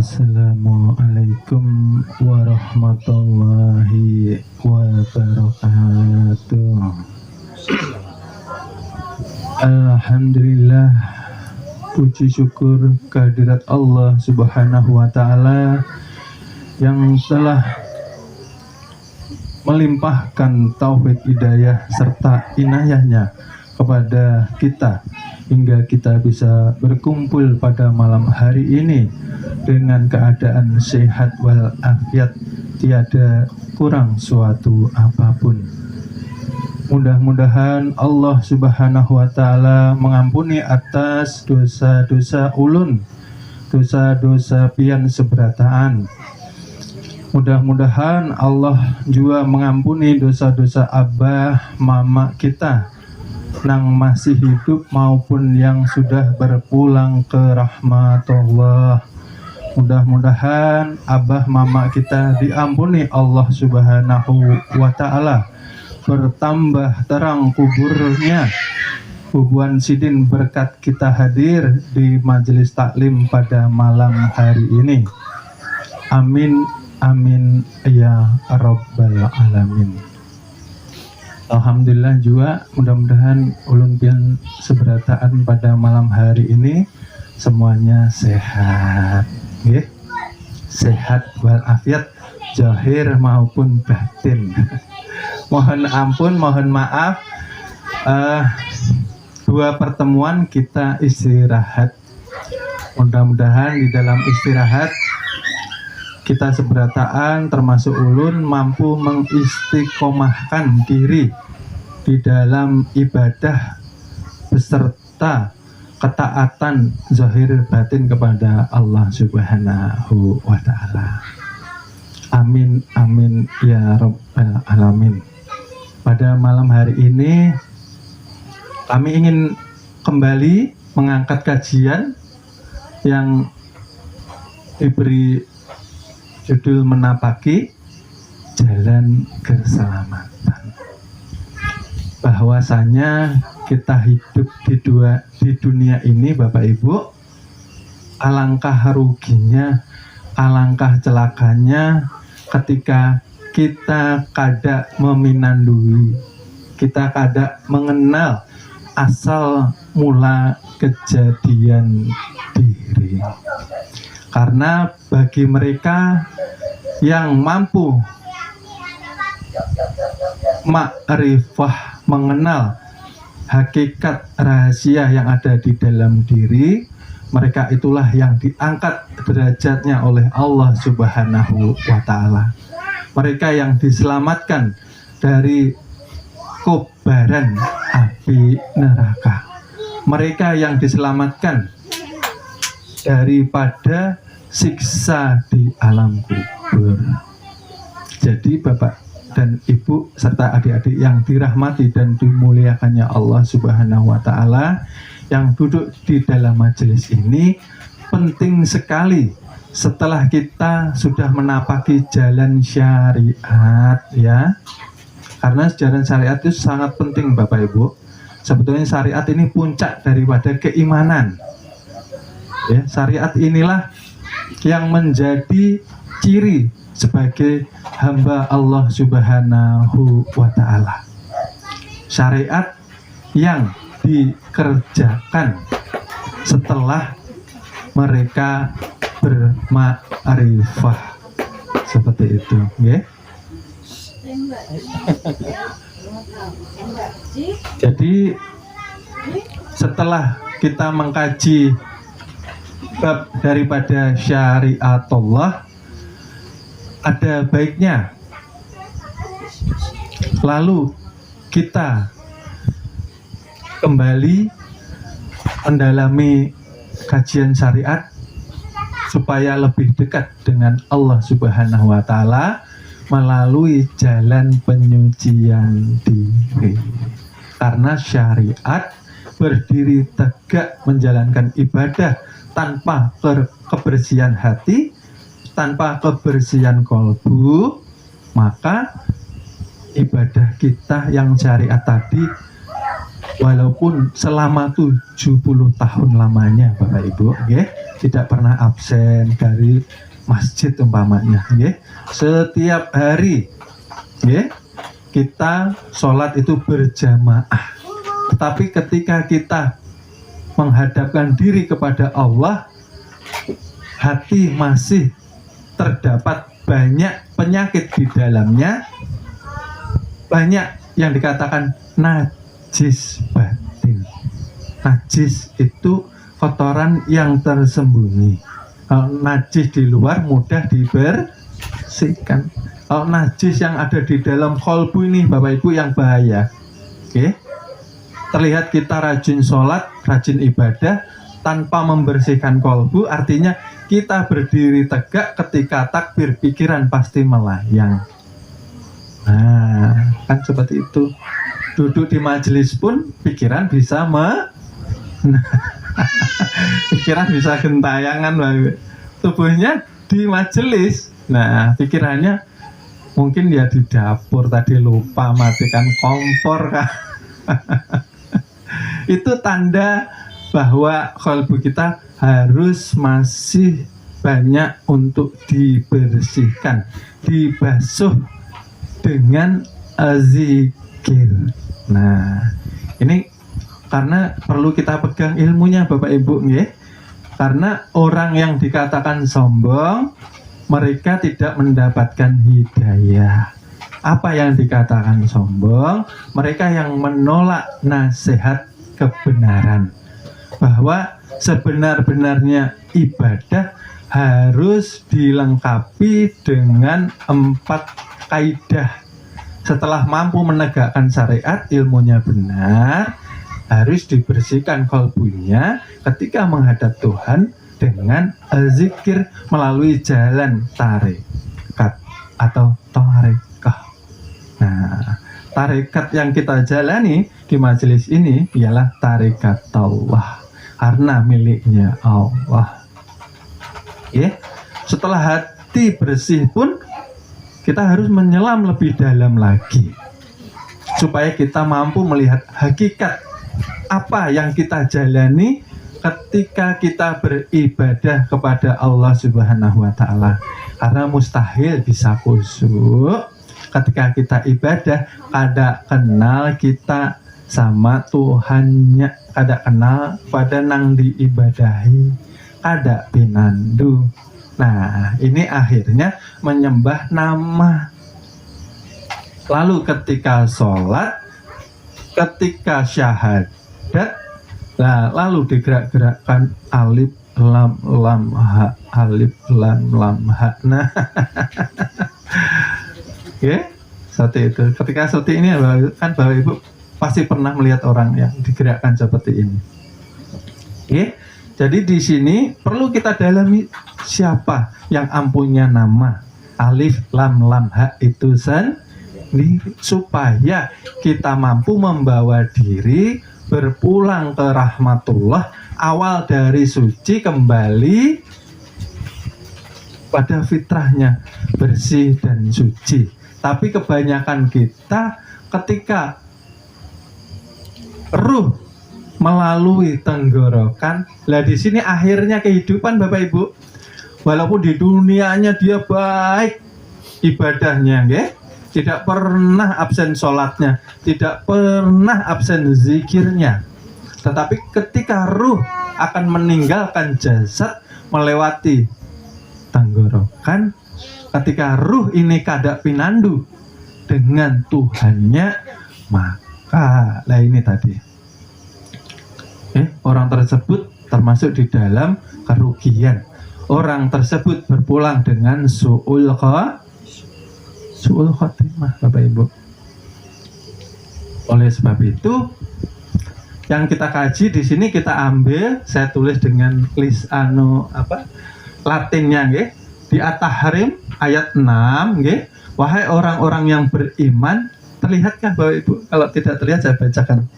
Assalamualaikum warahmatullahi wabarakatuh. Alhamdulillah, puji syukur kehadirat Allah Subhanahu wa Ta'ala yang telah melimpahkan taufik hidayah serta inayahnya kepada kita hingga kita bisa berkumpul pada malam hari ini dengan keadaan sehat walafiat, tiada kurang suatu apapun. Mudah-mudahan Allah Subhanahu wa Ta'ala mengampuni atas dosa-dosa ulun, dosa-dosa pian seberataan. Mudah-mudahan Allah juga mengampuni dosa-dosa abah mama kita yang masih hidup maupun yang sudah berpulang ke rahmatullah. Mudah-mudahan abah mama kita diampuni Allah Subhanahu wa Ta'ala, bertambah terang kuburnya. Hubuan sidin berkat kita hadir di majelis taklim pada malam hari ini. Amin amin ya rabbal alamin. Alhamdulillah juga, mudah-mudahan ulun pian seberataan pada malam hari ini semuanya sehat, ya? Sehat walafiat zahir maupun batin. Mohon ampun, mohon maaf, dua pertemuan kita istirahat. Mudah-mudahan di dalam istirahat kita seberataan termasuk ulun mampu mengistiqomahkan diri di dalam ibadah beserta ketaatan zahir batin kepada Allah Subhanahu wa Ta'ala. Amin amin ya rabbal alamin. Pada malam hari ini kami ingin kembali mengangkat kajian yang diberi judul menapaki jalan keselamatan. Bahwasanya kita hidup di dunia ini, Bapak Ibu, alangkah ruginya, alangkah celakanya ketika kita kada meminandui, kita kada mengenal asal mula kejadian diri. Karena bagi mereka yang mampu ma'rifah, mengenal hakikat rahasia yang ada di dalam diri, mereka itulah yang diangkat derajatnya oleh Allah Subhanahu wa Ta'ala. Mereka yang diselamatkan dari kobaran api neraka. Mereka yang diselamatkan daripada siksa di alam kubur. Jadi Bapak dan Ibu serta adik-adik yang dirahmati dan dimuliakannya Allah Subhanahu wa Ta'ala, yang duduk di dalam majelis ini, penting sekali setelah kita sudah menapaki jalan syariat, ya. Karena jalan syariat itu sangat penting Bapak Ibu. Sebetulnya syariat ini puncak daripada keimanan. Ya, syariat inilah yang menjadi ciri sebagai hamba Allah Subhanahu wa Ta'ala. Syariat yang dikerjakan setelah mereka berma'rifah, seperti itu, ya. Jadi setelah kita mengkaji bab daripada syariatullah, ada baiknya lalu kita kembali mendalami kajian syariat supaya lebih dekat dengan Allah Subhanahu wa Ta'ala melalui jalan penyucian diri. Karena syariat berdiri tegak menjalankan ibadah tanpa kebersihan hati, tanpa kebersihan kolbu, maka ibadah kita yang syariat tadi walaupun selama 70 tahun lamanya Bapak Ibu, okay? Tidak pernah absen dari masjid umpamanya, okay? Setiap hari, okay? Kita sholat itu berjamaah. Tetapi ketika kita menghadapkan diri kepada Allah, hati masih terdapat banyak penyakit di dalamnya, banyak yang dikatakan najis batin. Najis itu kotoran yang tersembunyi. Kalau najis di luar mudah dibersihkan. Kalau najis yang ada di dalam kolbu ini Bapak Ibu yang bahaya. Oke? Terlihat kita rajin sholat, rajin ibadah tanpa membersihkan kolbu, artinya kita berdiri tegak ketika takbir, pikiran pasti melayang. Nah, kan seperti itu. Duduk di majelis pun pikiran bisa pikiran bisa gentayangan, tubuhnya di majelis. Nah, pikirannya mungkin ya di dapur tadi lupa matikan kompor kan. Itu tanda bahwa kalbu kita harus masih banyak untuk dibersihkan, dibasuh dengan zikir. Nah, ini karena perlu kita pegang ilmunya Bapak Ibu, nggih. Karena orang yang dikatakan sombong, mereka tidak mendapatkan hidayah. Apa yang dikatakan sombong? Mereka yang menolak nasihat kebenaran, bahwa sebenar-benarnya ibadah harus dilengkapi dengan 4 kaidah. Setelah mampu menegakkan syariat, ilmunya benar, harus dibersihkan kalbunya ketika menghadap Tuhan dengan zikir melalui jalan tarekat atau tarekah. Nah, tarekat yang kita jalani di majelis ini ialah tarekat Allah, karena miliknya Allah. Ya, setelah hati bersih pun kita harus menyelam lebih dalam lagi supaya kita mampu melihat hakikat apa yang kita jalani ketika kita beribadah kepada Allah Subhanahu wa Ta'ala. Karena mustahil bisa khusyuk ketika kita ibadah kada kenal kita sama Tuhannya, kada kenal pada nang diibadahi, kada pinandu. Nah, ini akhirnya menyembah nama. Lalu ketika sholat, ketika syahadat, lalu digerak-gerakkan alif lam lam ha, alif lam lam ha. Nah, ya, seperti itu. Ketika seperti ini kan Bapak Ibu pasti pernah melihat orang yang digerakkan seperti ini. Ya, jadi di sini perlu kita dalami siapa yang ampunya nama alif lam lam ha itu sendiri, supaya kita mampu membawa diri berpulang ke rahmatullah, awal dari suci kembali pada fitrahnya, bersih dan suci. Tapi kebanyakan kita ketika ruh melalui tenggorokan, lah di sini akhirnya kehidupan Bapak Ibu. Walaupun di dunianya dia baik ibadahnya, nggih, tidak pernah absen sholatnya, tidak pernah absen zikirnya. Tetapi ketika ruh akan meninggalkan jasad melewati tenggorokan, ketika ruh ini kada pinandu dengan Tuhannya, maka lah ini tadi orang tersebut termasuk di dalam kerugian. Orang tersebut berpulang dengan su'ul khotimah Bapak Ibu. Oleh sebab itu yang kita kaji di sini kita ambil, saya tulis dengan Latinnya, nggih, di At-Tahrim ayat 6, nggih. Wahai orang-orang yang beriman, terlihatkah Bapak Ibu? Kalau tidak terlihat saya bacakan.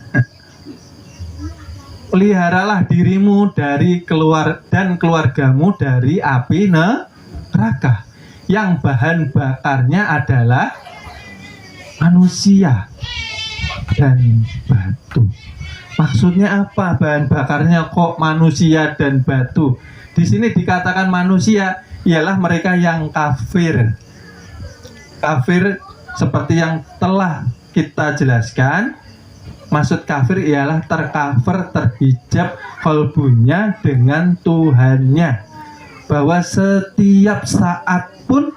Peliharalah dirimu dari keluargamu dari api neraka yang bahan bakarnya adalah manusia dan batu. Maksudnya apa? Bahan bakarnya kok manusia dan batu? Di sini dikatakan manusia ialah mereka yang kafir. Kafir seperti yang telah kita jelaskan. Maksud kafir ialah tercover, terhijab kalbunya dengan Tuhannya. Bahwa setiap saat pun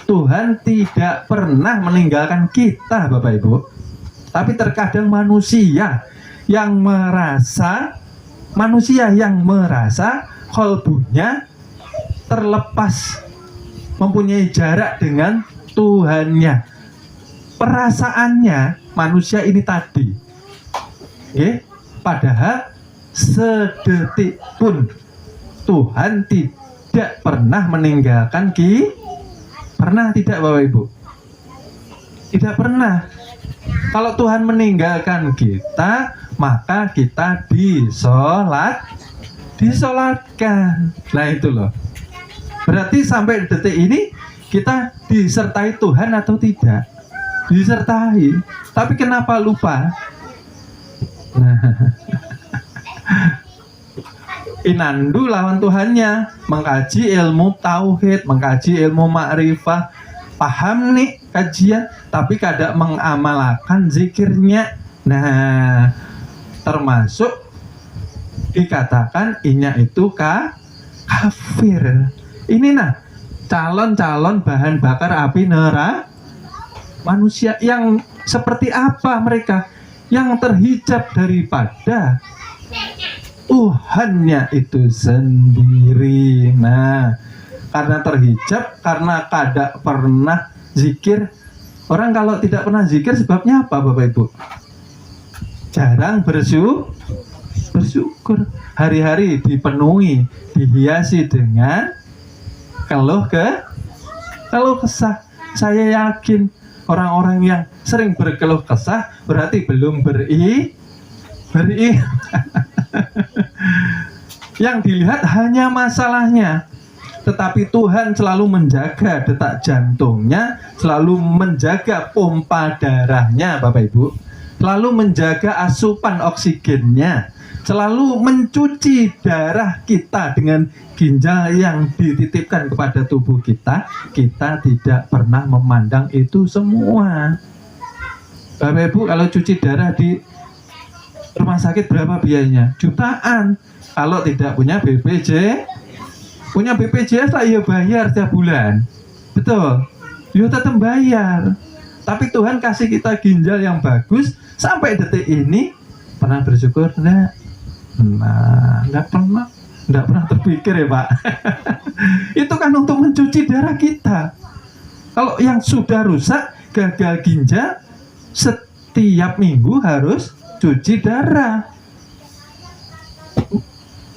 Tuhan tidak pernah meninggalkan kita, Bapak Ibu. Tapi terkadang manusia yang merasa kalbunya terlepas, mempunyai jarak dengan Tuhannya. Perasaannya manusia ini tadi, padahal sedetik pun Tuhan tidak pernah meninggalkan kita. Pernah tidak Bapak Ibu? Tidak pernah. Kalau Tuhan meninggalkan kita, maka kita disolatkan. Nah itu loh. Berarti sampai detik ini kita disertai Tuhan atau tidak? Disertai. Tapi kenapa lupa? Nah, inandu lawan Tuhannya, mengkaji ilmu tauhid, mengkaji ilmu ma'rifah, paham nih kajian, tapi kadang mengamalkan zikirnya. Nah, termasuk dikatakan inya itu kafir. Ini nah, calon-calon bahan bakar api neraka. Manusia yang seperti apa mereka? Yang terhijab daripada Tuhannya itu sendiri. Nah, karena terhijab, karena kada pernah zikir. Orang kalau tidak pernah zikir sebabnya apa Bapak Ibu? Jarang bersyukur. Hari-hari dipenuhi, dihiasi dengan keluh kesah. Saya yakin orang-orang yang sering berkeluh kesah berarti belum beri. Yang dilihat hanya masalahnya, tetapi Tuhan selalu menjaga detak jantungnya, selalu menjaga pompa darahnya Bapak Ibu, selalu menjaga asupan oksigennya, selalu mencuci darah kita dengan ginjal yang dititipkan kepada tubuh kita. Kita tidak pernah memandang itu semua. Bapak Ibu, kalau cuci darah di rumah sakit berapa biayanya? Jutaan. Kalau tidak punya BPJS lah ya bayar tiap bulan. Betul. Ya tetap bayar. Tapi Tuhan kasih kita ginjal yang bagus. Sampai detik ini pernah bersyukur enggak? Nah, enggak pernah terpikir ya Pak. Itu kan untuk mencuci darah kita. Kalau yang sudah rusak, gagal ginjal, setiap minggu harus cuci darah.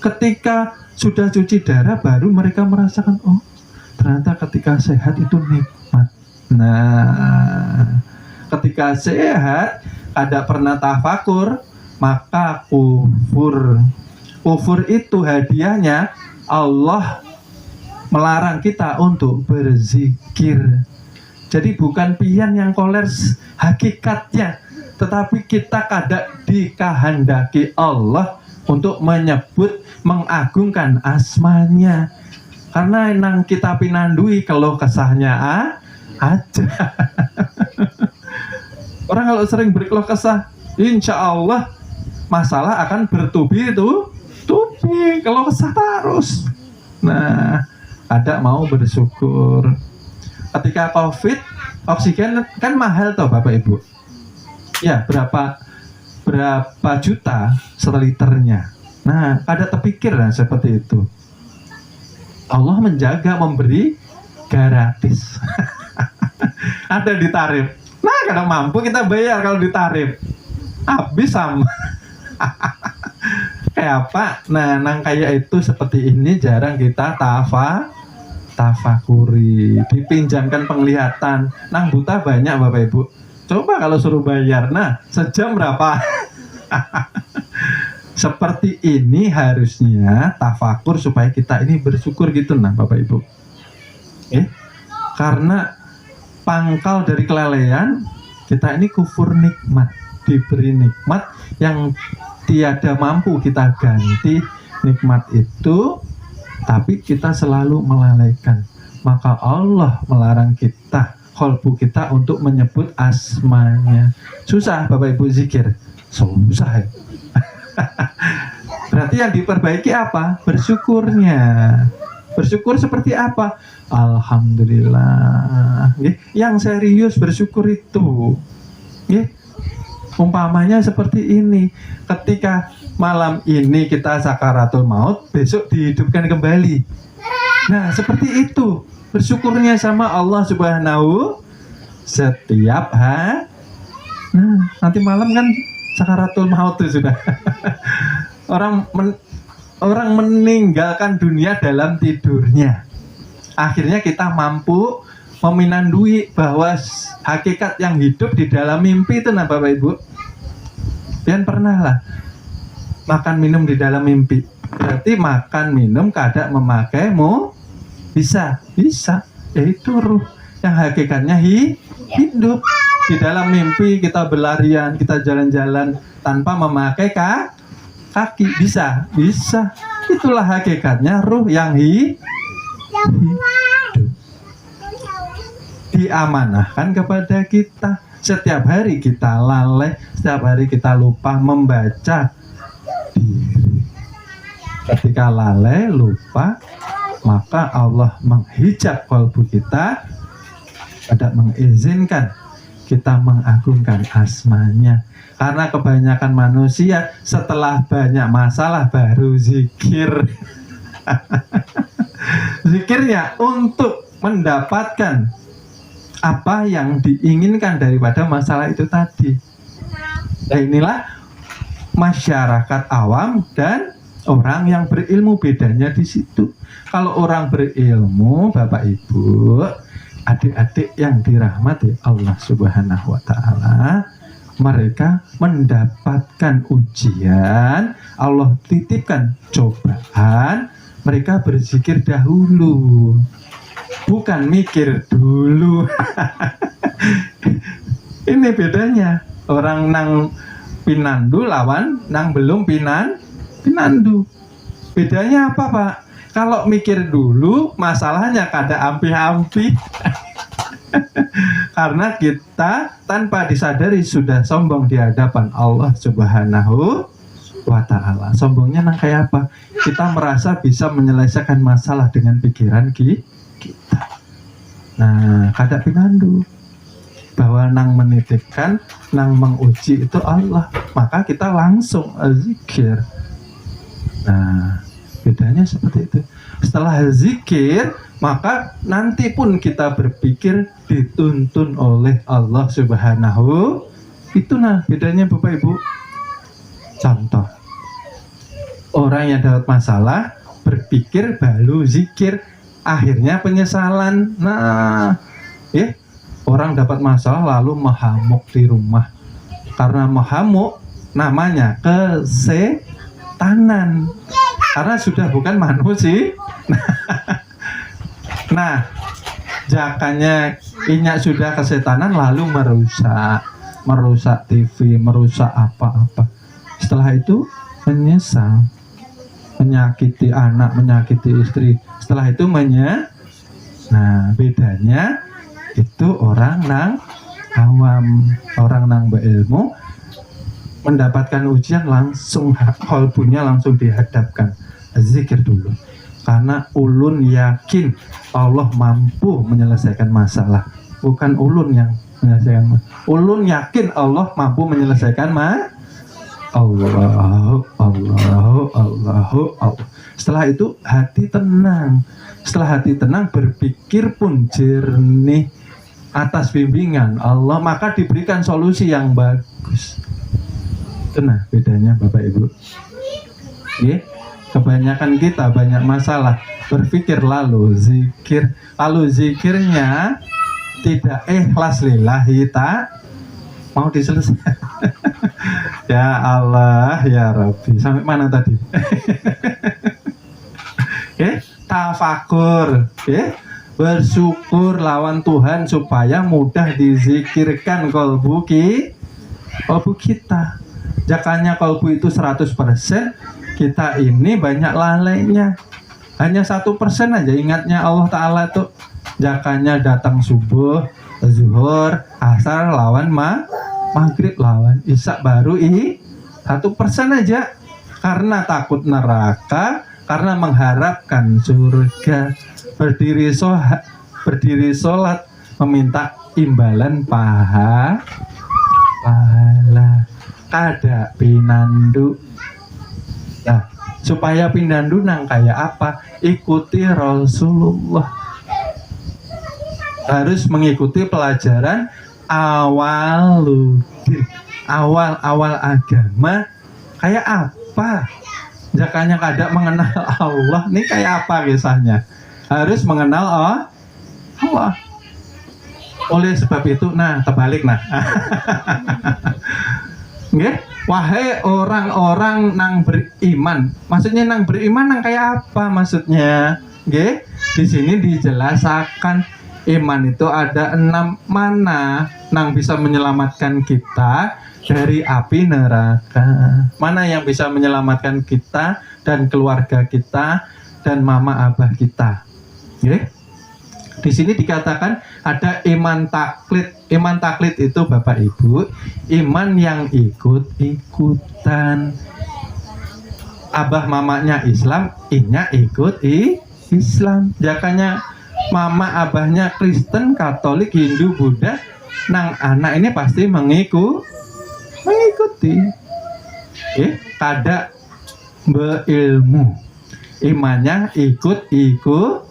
Ketika sudah cuci darah, baru mereka merasakan, oh ternyata ketika sehat itu nikmat. Nah, ketika sehat, ada pernah tafakur, maka kufur. Kufur itu hadiahnya Allah melarang kita untuk berzikir. Jadi bukan pian yang kolers hakikatnya, tetapi kita kadang dikehendaki Allah untuk menyebut, mengagungkan asmanya. Karena nang kita pinandui keluh kesahnya aja. Orang kalau sering berkeluh kesah, insya Allah masalah akan bertubi keluh kesah terus. Nah, ada mau bersyukur. Ketika COVID, oksigen kan mahal toh Bapak Ibu. Ya, berapa juta seliternya. Nah, ada terpikir lah seperti itu. Allah menjaga, memberi gratis. Ada ditarif. Nah, kadang mampu kita bayar kalau ditarif. Habis sama. Kayak apa? Nah, nang kayak itu seperti ini jarang kita tafakuri. Dipinjamkan penglihatan. Nang buta banyak Bapak Ibu. Coba kalau suruh bayar, nah sejam berapa? Seperti ini harusnya tafakur supaya kita ini bersyukur gitu nah Bapak Ibu. Karena pangkal dari kelelehan kita ini kufur nikmat, diberi nikmat yang tiada mampu kita ganti nikmat itu, tapi kita selalu melalaikan. Maka Allah melarang kita, qalbu kita, untuk menyebut asmanya. Susah Bapak Ibu zikir? Susah ya? Berarti yang diperbaiki apa? Bersyukurnya. Bersyukur seperti apa? Alhamdulillah. Yang serius bersyukur itu. Umpamanya seperti ini. Ketika malam ini kita sakaratul maut, besok dihidupkan kembali. Nah, seperti itu. Bersyukurnya sama Allah Subhanahu setiap hari. Nah, nanti malam kan sakaratul maut itu sudah. Orang meninggalkan dunia dalam tidurnya. Akhirnya kita mampu meminandui bahwa hakikat yang hidup di dalam mimpi itu, nah Bapak Ibu. Pian pernah lah makan minum di dalam mimpi. Berarti makan minum kadang memakaimu bisa. Yaitu ruh yang hakikatnya hidup. Di dalam mimpi kita berlarian, kita jalan-jalan tanpa memakai kaki. Bisa. Itulah hakikatnya ruh yang hidup. Diamanahkan kepada kita. Setiap hari kita lalai, setiap hari kita lupa membaca diri. Ketika lalai, lupa, maka Allah menghijab kalbu kita, tidak mengizinkan kita mengagungkan asmanya. Karena kebanyakan manusia setelah banyak masalah baru zikir. Zikirnya untuk mendapatkan apa yang diinginkan daripada masalah itu tadi. Nah, inilah masyarakat awam dan orang yang berilmu, bedanya di situ. Kalau orang berilmu, Bapak Ibu, adik-adik yang dirahmati Allah Subhanahu wa Ta'ala, mereka mendapatkan ujian, Allah titipkan cobaan, mereka berzikir dahulu, bukan mikir dulu. Ini bedanya orang nang pinandu lawan nang belum pinandu. Bedanya apa Pak? Kalau mikir dulu masalahnya kada ampi-ampi. Karena kita tanpa disadari sudah sombong di hadapan Allah Subhanahu wa Ta'ala. Sombongnya nang kayak apa? Kita merasa bisa menyelesaikan masalah dengan pikiran kita. Nah, kada pinandu bahwa nang menitipkan, nang menguji itu Allah. Maka kita langsung zikir. Nah, bedanya seperti itu. Setelah zikir, maka nanti pun kita berpikir dituntun oleh Allah Subhanahu. Itu nah bedanya Bapak Ibu. Contoh, orang yang dapat masalah berpikir baru zikir, akhirnya penyesalan. Nah, orang dapat masalah lalu mahamuk di rumah. Karena mahamuk namanya kesetanan. Karena sudah bukan manusia. Nah, jakanya inyak sudah kesetanan lalu merusak TV, merusak apa-apa. Setelah itu menyesal, menyakiti anak, menyakiti istri. Setelah itu nah bedanya itu orang nang awam, orang nang berilmu mendapatkan ujian langsung qalbunya langsung dihadapkan zikir dulu. Karena ulun yakin Allah mampu menyelesaikan masalah, bukan ulun yang menyelesaikan. Ulun yakin Allah mampu menyelesaikan Allah. Setelah itu hati tenang. Setelah hati tenang, berpikir pun jernih atas bimbingan Allah, maka diberikan solusi yang bagus. Itu nah bedanya Bapak Ibu. Kebanyakan kita banyak masalah, berpikir lalu zikir. Lalu zikirnya tidak ikhlas lillahi tak mau diselesaikan. Ya Allah, ya Rabbi. Sampai mana tadi? Tafakur. Bersyukur lawan Tuhan supaya mudah dizikirkan kalbu kita. Zakatnya kalbu itu 100%, kita ini banyak lalainya. Hanya 1% aja ingatnya Allah Ta'ala tuh. Zakatnya datang subuh, zuhur, asar lawan maghrib lawan isya baru 1% aja. Karena takut neraka, karena mengharapkan surga. Berdiri sholat meminta imbalan pahala. Kada pinandu. Nah, supaya pinandu nang kayak apa? Ikuti Rasulullah. Harus mengikuti pelajaran awaludin, awal agama kayak apa? Jakanya kada mengenal Allah, ini kayak apa kisahnya? Harus mengenal Allah. Oleh sebab itu, nah terbalik nah. Nggih, wahai orang-orang nang beriman. Maksudnya nang beriman nang kayak apa maksudnya? Nggih, di sini dijelaskan iman itu ada 6 mana nang bisa menyelamatkan kita dari api neraka. Mana yang bisa menyelamatkan kita dan keluarga kita dan mama abah kita. Nggih. Di sini dikatakan ada iman taklid. Iman taklid itu Bapak Ibu, iman yang ikut-ikutan. Abah mamanya Islam, inya ikut Islam. Jakanya mama abahnya Kristen, Katolik, Hindu, Buddha, nang anak ini pasti mengikuti. Kada berilmu, imannya ikut-ikutan.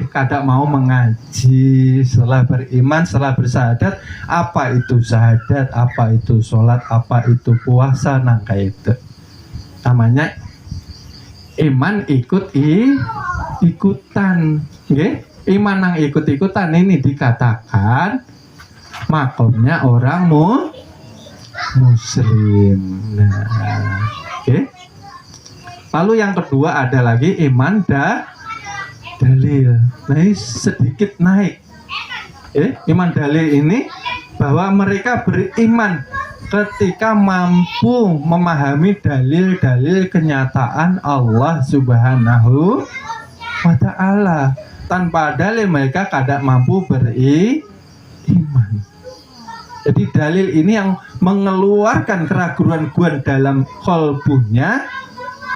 Kada mau mengaji. Setelah beriman, setelah bersyahadat, apa itu syahadat, apa itu sholat, apa itu puasa, nang kayak itu namanya iman ikut-ikutan. Iman nang ikut-ikutan ini dikatakan makomnya orang muslim. Nah, lalu yang kedua ada lagi iman dalil. Nah, ini sedikit naik. Iman dalil ini bahwa mereka beriman ketika mampu memahami dalil-dalil kenyataan Allah Subhanahu wa Ta'ala. Tanpa dalil mereka kada mampu beriman. Jadi dalil ini yang mengeluarkan keraguan-keraguan dalam qalbunya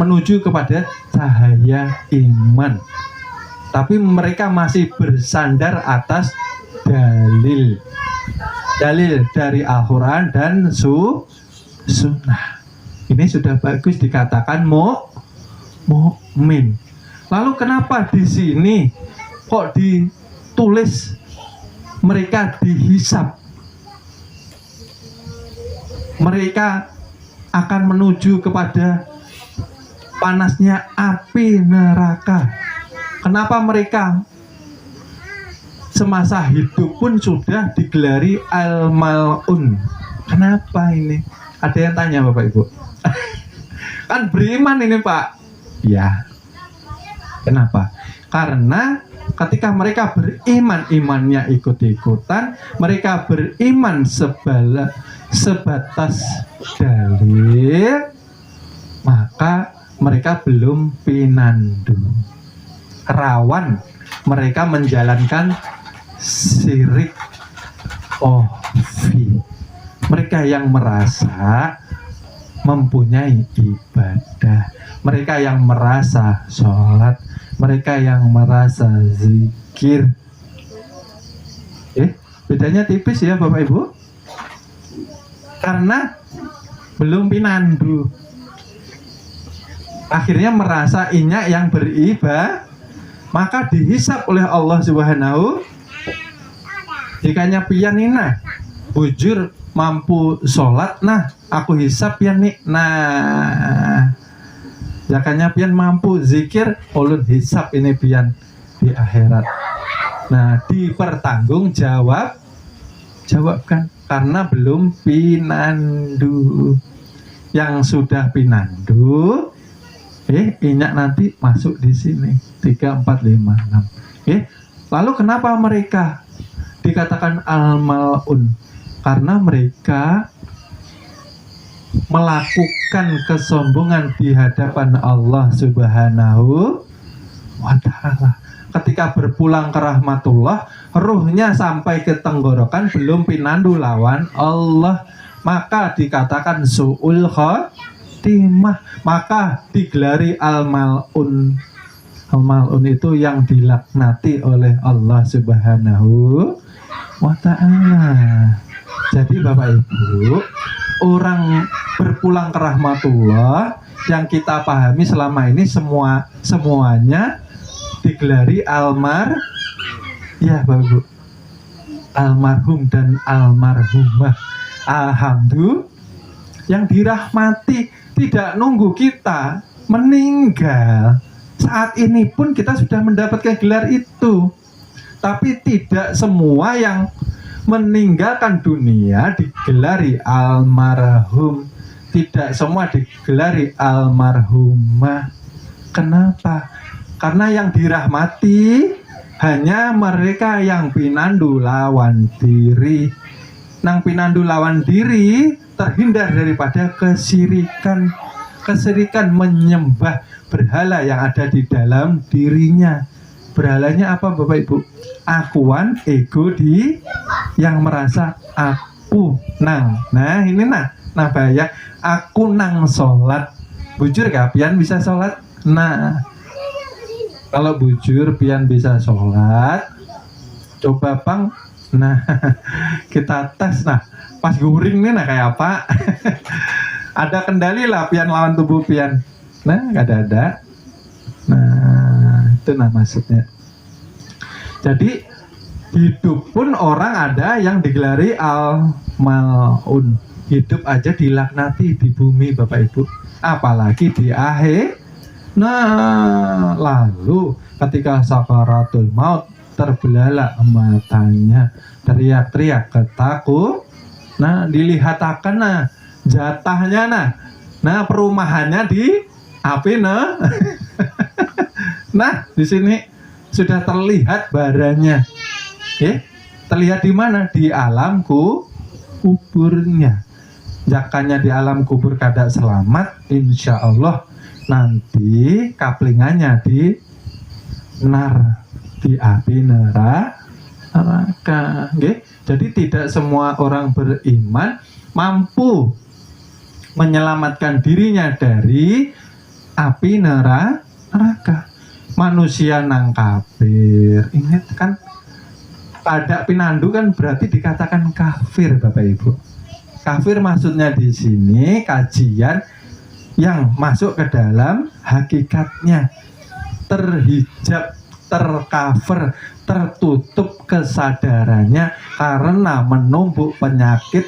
menuju kepada cahaya iman. Tapi mereka masih bersandar atas dalil dari Al-Quran dan Sunnah. Ini sudah bagus dikatakan mukmin. Lalu kenapa di sini kok ditulis mereka dihisab? Mereka akan menuju kepada panasnya api neraka. Kenapa mereka semasa hidup pun sudah digelari al-mal'un? Kenapa ini? Ada yang tanya Bapak Ibu? Kan beriman ini Pak. Ya. Kenapa? Karena ketika mereka beriman, imannya ikut-ikutan. Mereka beriman sebatas dalil, maka mereka belum pinandu. Rawan mereka menjalankan syirik mereka yang merasa mempunyai ibadah, mereka yang merasa sholat, mereka yang merasa zikir. Bedanya tipis ya Bapak Ibu, karena belum pinandu. Akhirnya merasa inya yang beribadah, maka dihisap oleh Allah Subhanahu. Jikanya pian ina bujur mampu sholat, nah aku hisap pian nih. Nah, jakanya pian mampu zikir, ulun hisap ini pian di akhirat. Nah, dipertanggung jawabkan karena belum pinandu. Yang sudah pinandu, inyak nanti masuk di sini 3, 4, 5, 6. Lalu kenapa mereka dikatakan al-mal'un? Karena mereka melakukan kesombongan di hadapan Allah Subhanahu wa ta'ala. Ketika berpulang ke rahmatullah, ruhnya sampai ke tenggorokan belum pinandu lawan Allah, maka dikatakan su'ul khotimah, maka digelari al-mal'un. Al-mal'un itu yang dilaknati oleh Allah Subhanahu wa ta'ala. Jadi Bapak Ibu, orang berpulang ke rahmatullah yang kita pahami selama ini semuanya digelari ya Bapak Ibu, almarhum dan almarhumah. Alhamdulillah, yang dirahmati, tidak nunggu kita meninggal. Saat ini pun kita sudah mendapatkan gelar itu. Tapi tidak semua yang meninggalkan dunia digelari almarhum, tidak semua digelari almarhumah. Kenapa? Karena yang dirahmati hanya mereka yang pinandu lawan diri. Nang pinandu lawan diri terhindar daripada kesirikan. Kesirikan menyembah berhala yang ada di dalam dirinya. Berhalanya apa Bapak Ibu? Akuan, ego yang merasa aku nang. Nah ini nah bahaya. Aku nang sholat. Bujur gak pian bisa sholat? Nah, kalau bujur pian bisa sholat, coba Bang. Nah kita tes. Nah pas guring nih nah kayak apa? Ada kendali lah pian lawan tubuh pian. Nah gak ada. Nah itu nah maksudnya. Jadi hidup pun orang ada yang digelari al-mal'un. Hidup aja dilaknati di bumi Bapak Ibu, apalagi di akhir. Nah lalu ketika sakaratul maut, terbelalak matanya, teriak-teriak ketakut. Nah dilihatakan nah jatahnya nah perumahannya di api nah. Nah di sini sudah terlihat baranya. Terlihat di mana? Di alam kuburnya. Jakanya di alam kubur kada selamat, insya Allah nanti kaplingannya di api neraka. Jadi tidak semua orang beriman mampu menyelamatkan dirinya dari api neraka. Manusia nang kafir. Ingat kan, pada pinandu kan berarti dikatakan kafir Bapak Ibu. Kafir maksudnya di sini kajian yang masuk ke dalam hakikatnya, terhijab, tercover, tertutup kesadarannya karena menumpuk penyakit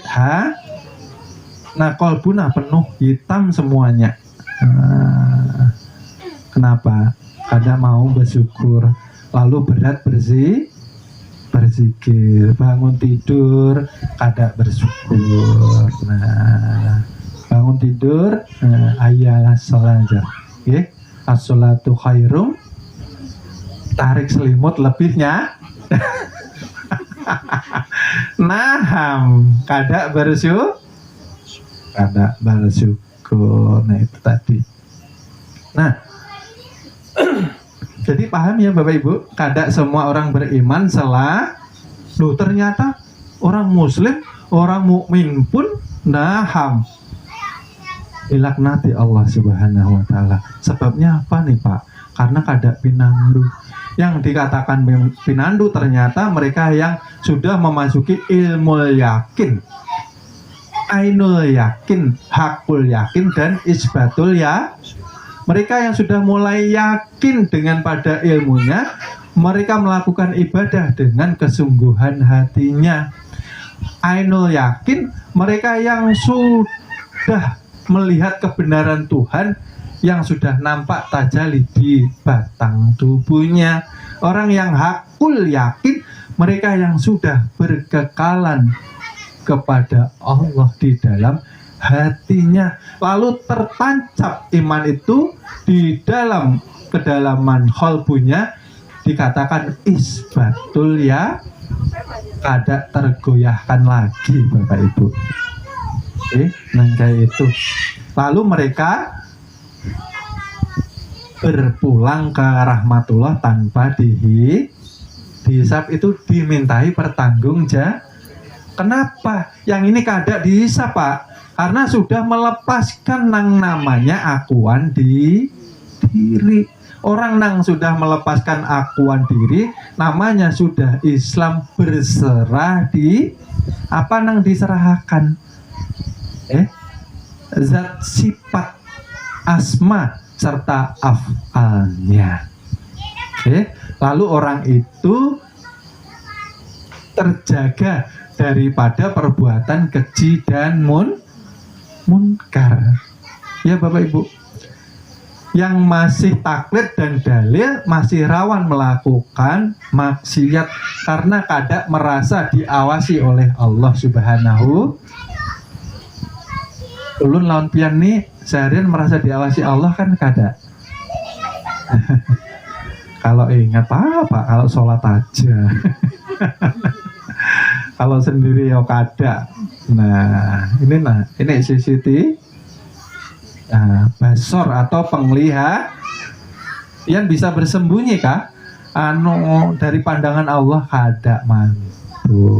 kolbuna penuh hitam semuanya. Kenapa? Kada mau bersyukur, lalu berat berzikir, bangun tidur kada bersyukur. Nah bangun tidur, ayalah sholat aja. As-sholatu khairum, tarik selimut lebihnya. Naham, kada bersyukur. Nah itu tadi. Nah jadi paham ya Bapak Ibu, kada semua orang beriman ternyata orang muslim, orang mukmin pun naham dilaknati Allah Subhanahu wa ta'ala. Sebabnya apa nih Pak? Karena kada pinandu. Yang dikatakan pinandu ternyata mereka yang sudah memasuki ilmu yakin, ainul yakin, hakul yakin, dan isbatul ya. Mereka yang sudah mulai yakin dengan pada ilmunya, mereka melakukan ibadah dengan kesungguhan hatinya. Ainul yakin, mereka yang sudah melihat kebenaran Tuhan yang sudah nampak tajalli di batang tubuhnya. Orang yang hakul yakin, mereka yang sudah berkekalan kepada Allah di dalam hatinya, lalu tertancap iman itu di dalam kedalaman qalbunya, dikatakan isbatul kada tergoyahkan lagi Bapak Ibu. Kayak itu. Lalu mereka berpulang ke rahmatullah tanpa dihisap, itu dimintai pertanggungjawaban. Kenapa? Yang ini kada dihisap Pak? Karena sudah melepaskan nang namanya akuan diri. Orang nang sudah melepaskan akuan diri, namanya sudah Islam, berserah di apa nang diserahkan. Zat, sifat, asma serta af'alnya. Lalu orang itu terjaga daripada perbuatan keji dan munkar. Ya Bapak Ibu, yang masih taklid dan dalil masih rawan melakukan maksiat karena kada merasa diawasi oleh Allah Subhanahu. Ulun lawan pian nih seharian merasa diawasi Allah kan kada. Kalau ingat apa? Kalau sholat aja. Kalau sendiri ya kada. Ini CCTV. Basor atau penglihatan yang bisa bersembunyi kah? Dari pandangan Allah kada mampu.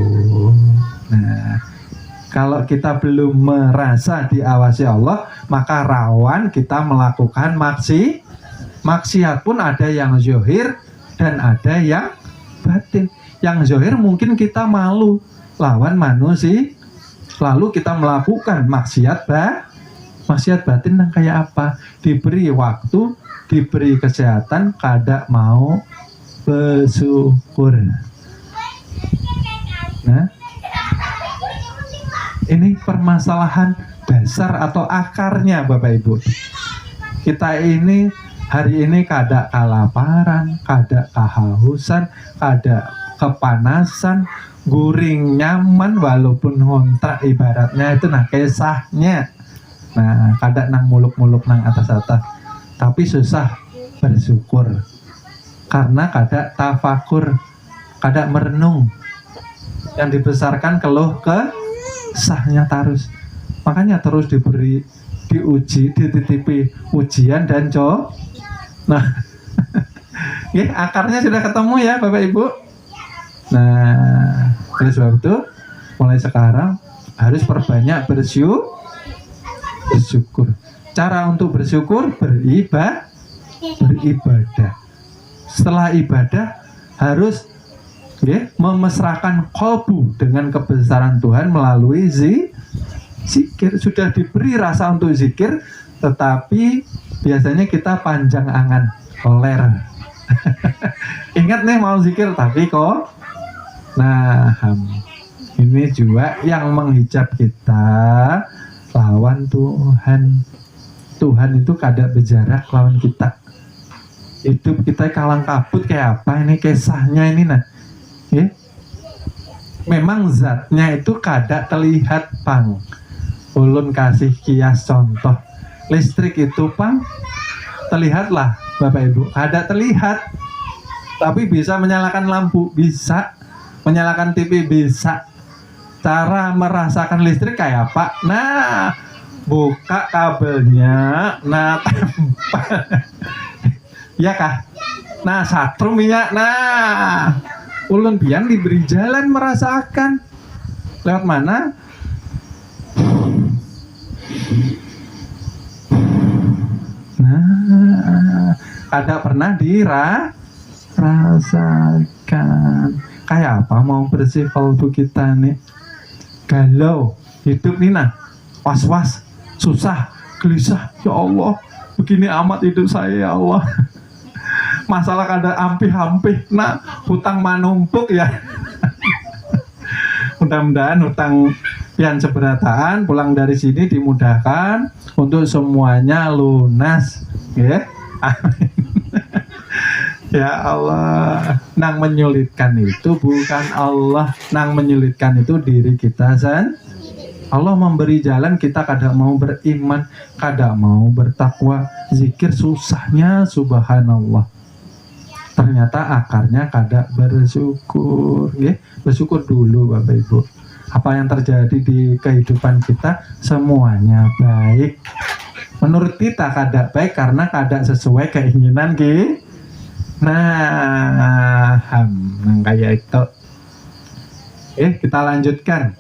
Kalau kita belum merasa diawasi Allah, maka rawan kita melakukan maksiat. Pun ada yang zahir dan ada yang batin. Yang zahir mungkin kita malu lawan manusia, lalu kita melakukan maksiat batin yang kayak apa? Diberi waktu, diberi kesehatan, kada mau bersyukur. Ini permasalahan dasar atau akarnya Bapak Ibu. Kita ini hari ini kada kelaparan, kada kehausan, kada kepanasan, guring nyaman walaupun ngontrak ibaratnya itu kisahnya. Kada nang muluk-muluk nang atas-atas, tapi susah bersyukur karena kada tafakur, kada merenung. Yang dibesarkan keluh ke sahnya terus, makanya terus diuji, dititipi ujian dan akarnya sudah ketemu ya Bapak Ibu. Oleh sebab itu mulai sekarang harus perbanyak bersyukur. Cara untuk bersyukur beribadah. Setelah ibadah harus memesrakan kolbu dengan kebesaran Tuhan melalui zikir. Sudah diberi rasa untuk zikir, tetapi biasanya kita panjang angan, koler. Ingat nih mau zikir, tapi kok ini juga yang menghijab kita lawan Tuhan. Tuhan itu kada berjarak lawan kita. Hidup kita kalang kabut kayak apa ini kisahnya ini memang zatnya itu kada terlihat pang. Ulun kasih kias contoh. Listrik itu pang terlihatlah Bapak Ibu, ada terlihat, tapi bisa menyalakan lampu, bisa menyalakan TV, bisa. Cara merasakan listrik kayak apa? Buka kabelnya, tempel. Ya kah? Satrum minyak. Ulun pian diberi jalan merasakan. Lewat mana? Ada pernah dirasakan. Kayak apa mau bersih kalbu kita nih? Galau, hidup nih was-was, susah, gelisah. Ya Allah, begini amat hidup saya ya Allah. Masalah kada ampih-ampih, hutang manumpuk ya. Mudah-mudahan hutang pian seberataan pulang dari sini dimudahkan untuk semuanya lunas, ya. Amin. Ya Allah, nang menyulitkan itu bukan Allah, nang menyulitkan itu diri kita Allah memberi jalan, kita kada mau beriman, kada mau bertakwa, zikir susahnya subhanallah. ternyata akarnya kada bersyukur. Bersyukur dulu Bapak Ibu. Apa yang terjadi di kehidupan kita semuanya baik. Menurut kita kada baik karena kada sesuai keinginan kita. Nah, kayak itu. Kita lanjutkan,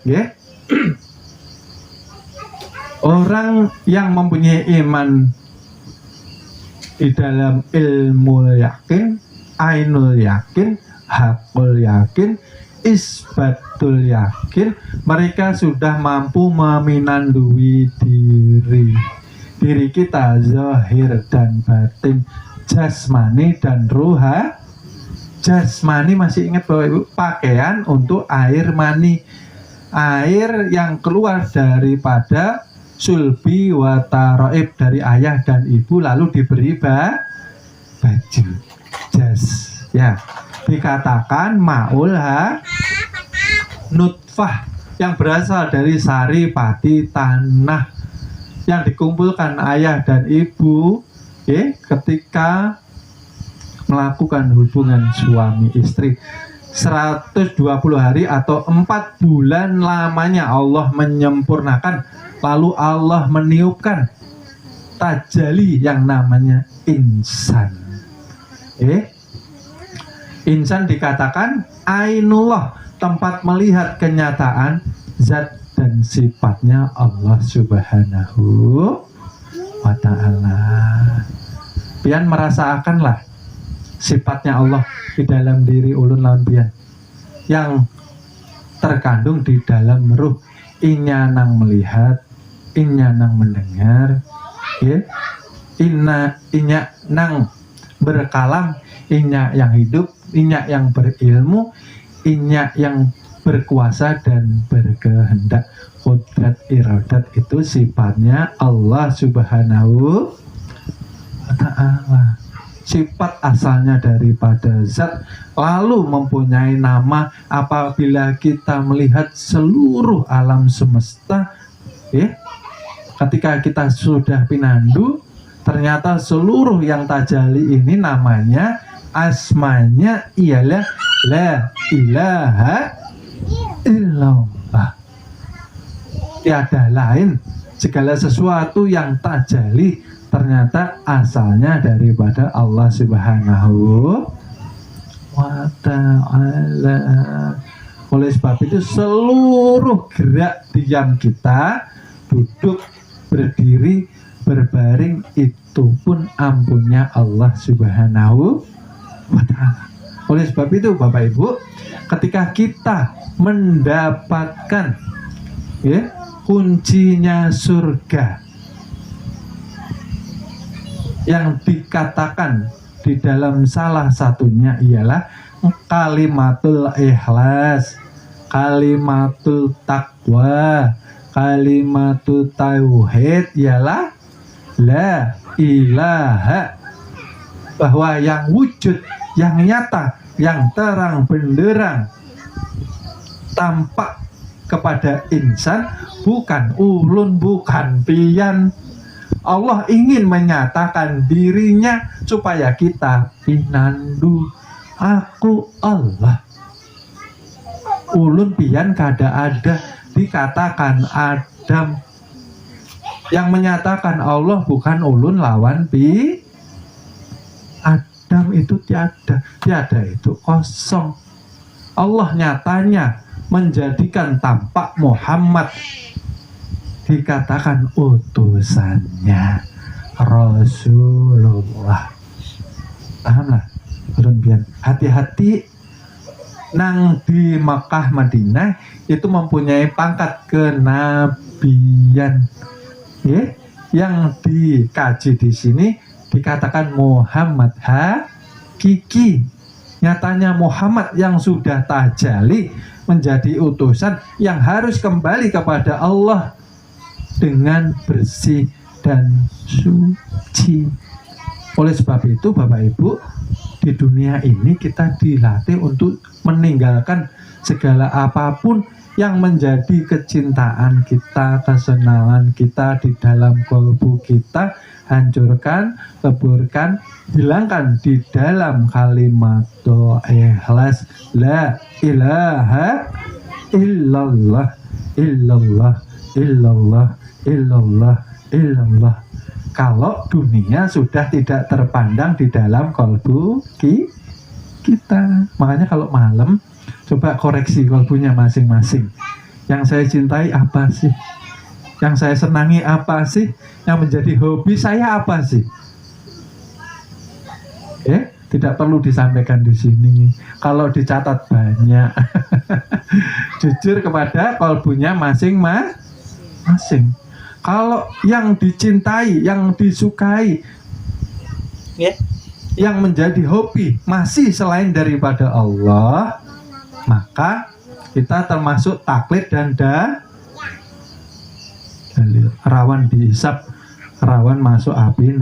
Orang yang mempunyai iman di dalam ilmu yakin, ainul yakin, hakul yakin, isbatul yakin, mereka sudah mampu meminandui diri kita, zahir dan batin, jasmani dan ruha. Jasmani masih ingat Bapak Ibu, pakaian untuk air mani, air yang keluar daripada sulbi wa taraib, dari ayah dan ibu lalu diberi baju jas, dikatakan maul nutfah, yang berasal dari sari pati tanah yang dikumpulkan ayah dan ibu ketika melakukan hubungan suami istri. 120 hari atau 4 bulan lamanya Allah menyempurnakan, lalu Allah meniupkan tajali yang namanya insan. Insan dikatakan ainullah, tempat melihat kenyataan zat dan sifatnya Allah Subhanahu wa ta'ala. Pian merasakanlah sifatnya Allah di dalam diri ulun lawan pian, yang terkandung di dalam ruh. Inya nang melihat, inya nang mendengar, inya nang berkalam, inya yang hidup, inya yang berilmu, inya yang berkuasa dan berkehendak. Qudrat iradat itu sifatnya Allah Subhanahu wa ta'ala. Sifat asalnya daripada zat, lalu mempunyai nama. Apabila kita melihat seluruh alam semesta, ketika kita sudah pinandu, ternyata seluruh yang tajali ini namanya, asmanya ialah la ilaha illallah. Tiada lain, segala sesuatu yang tajali ternyata asalnya daripada Allah Subhanahu wa ta'ala. Oleh sebab itu seluruh gerak diam kita, duduk, berdiri, berbaring, itu pun ampunnya Allah Subhanahu wa ta'ala. Oleh sebab itu Bapak Ibu, ketika kita mendapatkan kuncinya surga, yang dikatakan di dalam salah satunya ialah kalimatul ikhlas, kalimatul taqwa, kalimatul tauhid, ialah la ilaha, bahwa yang wujud, yang nyata, yang terang benderang tampak kepada insan bukan ulun, bukan pian. Allah ingin menyatakan dirinya supaya kita pinandu, aku Allah. Ulun pian kada ada, dikatakan Adam. Yang menyatakan Allah bukan ulun lawan pi. Adam itu tiada, tiada itu kosong. Allah nyatanya menjadikan tampak Muhammad, dikatakan utusannya Rasulullah. Pahamlah ulun pian. Hati-hati nang di Makkah Madinah itu mempunyai pangkat kenabian. Yang dikaji di sini dikatakan Muhammad hakiki. Nyatanya Muhammad yang sudah tajali menjadi utusan yang harus kembali kepada Allah dengan bersih dan suci. Oleh sebab itu Bapak Ibu, di dunia ini kita dilatih untuk meninggalkan segala apapun yang menjadi kecintaan kita, kesenangan kita di dalam kalbu kita, hancurkan, leburkan, hilangkan di dalam kalimat ikhlas la ilaha illallah illallah illallah illallah illallah. Kalau dunia sudah tidak terpandang di dalam kalbu kita. Makanya kalau malam coba koreksi kalbunya masing-masing. Yang saya cintai apa sih? Yang saya senangi apa sih? Yang menjadi hobi saya apa sih? Tidak perlu disampaikan di sini. Kalau dicatat banyak. Jujur kepada kalbunya masing-masing. Kalau yang dicintai, yang disukai, yang menjadi hobi masih selain daripada Allah, maka kita termasuk taklid dan dalil. Rawan dihisab, rawan masuk api.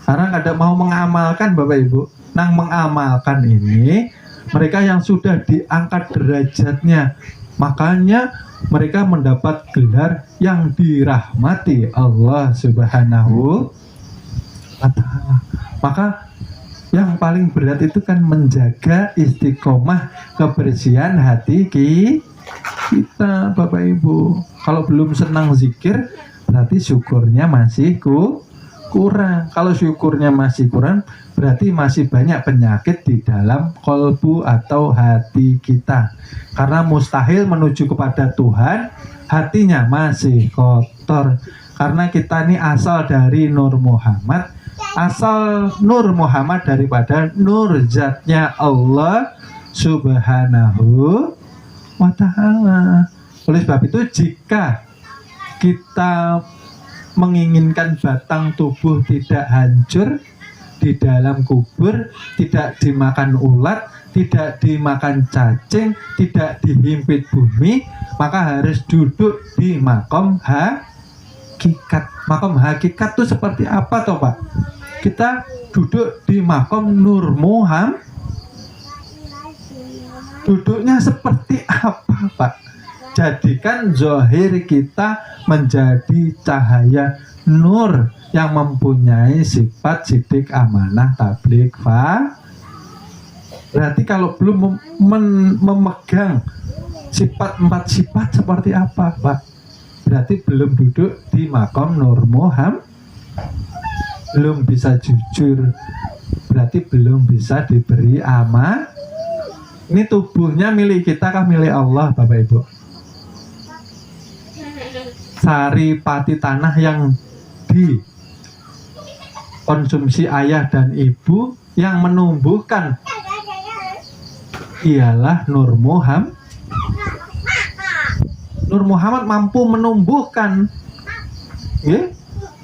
Karena ada mau mengamalkan Bapak Ibu. Nang mengamalkan ini, mereka yang sudah diangkat derajatnya, makanya mereka mendapat gelar yang dirahmati Allah Subhanahu wa Ta'ala. Maka yang paling berat itu kan menjaga istiqomah kebersihan hati kita Bapak Ibu. Kalau belum senang zikir, berarti syukurnya masih kurang. Kalau syukurnya masih kurang, berarti masih banyak penyakit di dalam kolbu atau hati kita. Karena mustahil menuju kepada Tuhan, hatinya masih kotor. Karena kita ini asal dari Nur Muhammad, asal Nur Muhammad daripada nur zatnya Allah Subhanahu wa Ta'ala. Oleh sebab itu, jika kita menginginkan batang tubuh tidak hancur di dalam kubur, tidak dimakan ulat, tidak dimakan cacing, tidak dihimpit bumi, maka harus duduk di makom hakikat. Makom hakikat itu seperti apa toh Pak? Kita duduk di makom Nur Muhammad. Duduknya seperti apa Pak? Jadikan zahir kita menjadi cahaya nur yang mempunyai sifat sidik, amanah, tabligh, Berarti kalau belum memegang empat sifat seperti apa Pak? Berarti belum duduk di makom Nur Muhammad, belum bisa jujur, berarti belum bisa diberi amanah. Ini tubuhnya milik kita kah milik Allah Bapak Ibu? Sari pati tanah yang dikonsumsi ayah dan ibu, yang menumbuhkan ialah Nur Muhammad. Nur Muhammad mampu menumbuhkan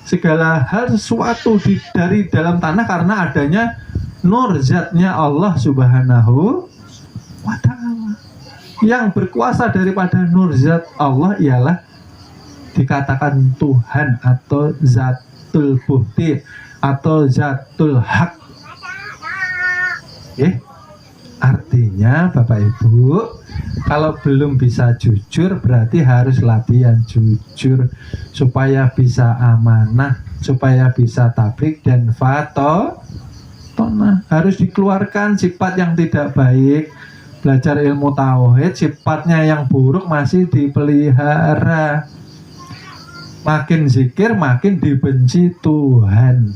segala hal sesuatu dari dalam tanah karena adanya nur zatnya Allah Subhanahu wa Ta'ala. Yang berkuasa daripada nur zat Allah ialah dikatakan Tuhan atau Zatul Bukti atau Zatul Haq. Artinya Bapak Ibu, kalau belum bisa jujur berarti harus latihan jujur supaya bisa amanah, supaya bisa tabligh dan fatonah. Harus dikeluarkan sifat yang tidak baik. Belajar ilmu tauhid, sifatnya yang buruk masih dipelihara. Makin zikir makin dibenci Tuhan.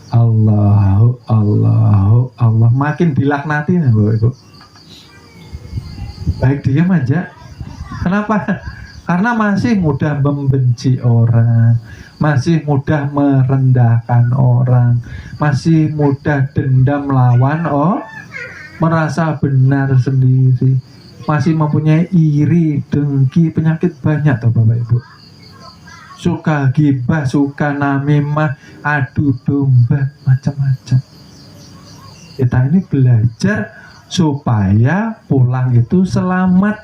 Allahu Allahu Allah, makin dilaknati Bapak Ibu. Baik diam aja. Kenapa? Karena masih mudah membenci orang, masih mudah merendahkan orang, masih mudah dendam lawan merasa benar sendiri, masih mempunyai iri, dengki, penyakit banyak toh Bapak Ibu. Suka gibah, suka namimah, adu domba, macam-macam. Kita ini belajar supaya pulang itu selamat.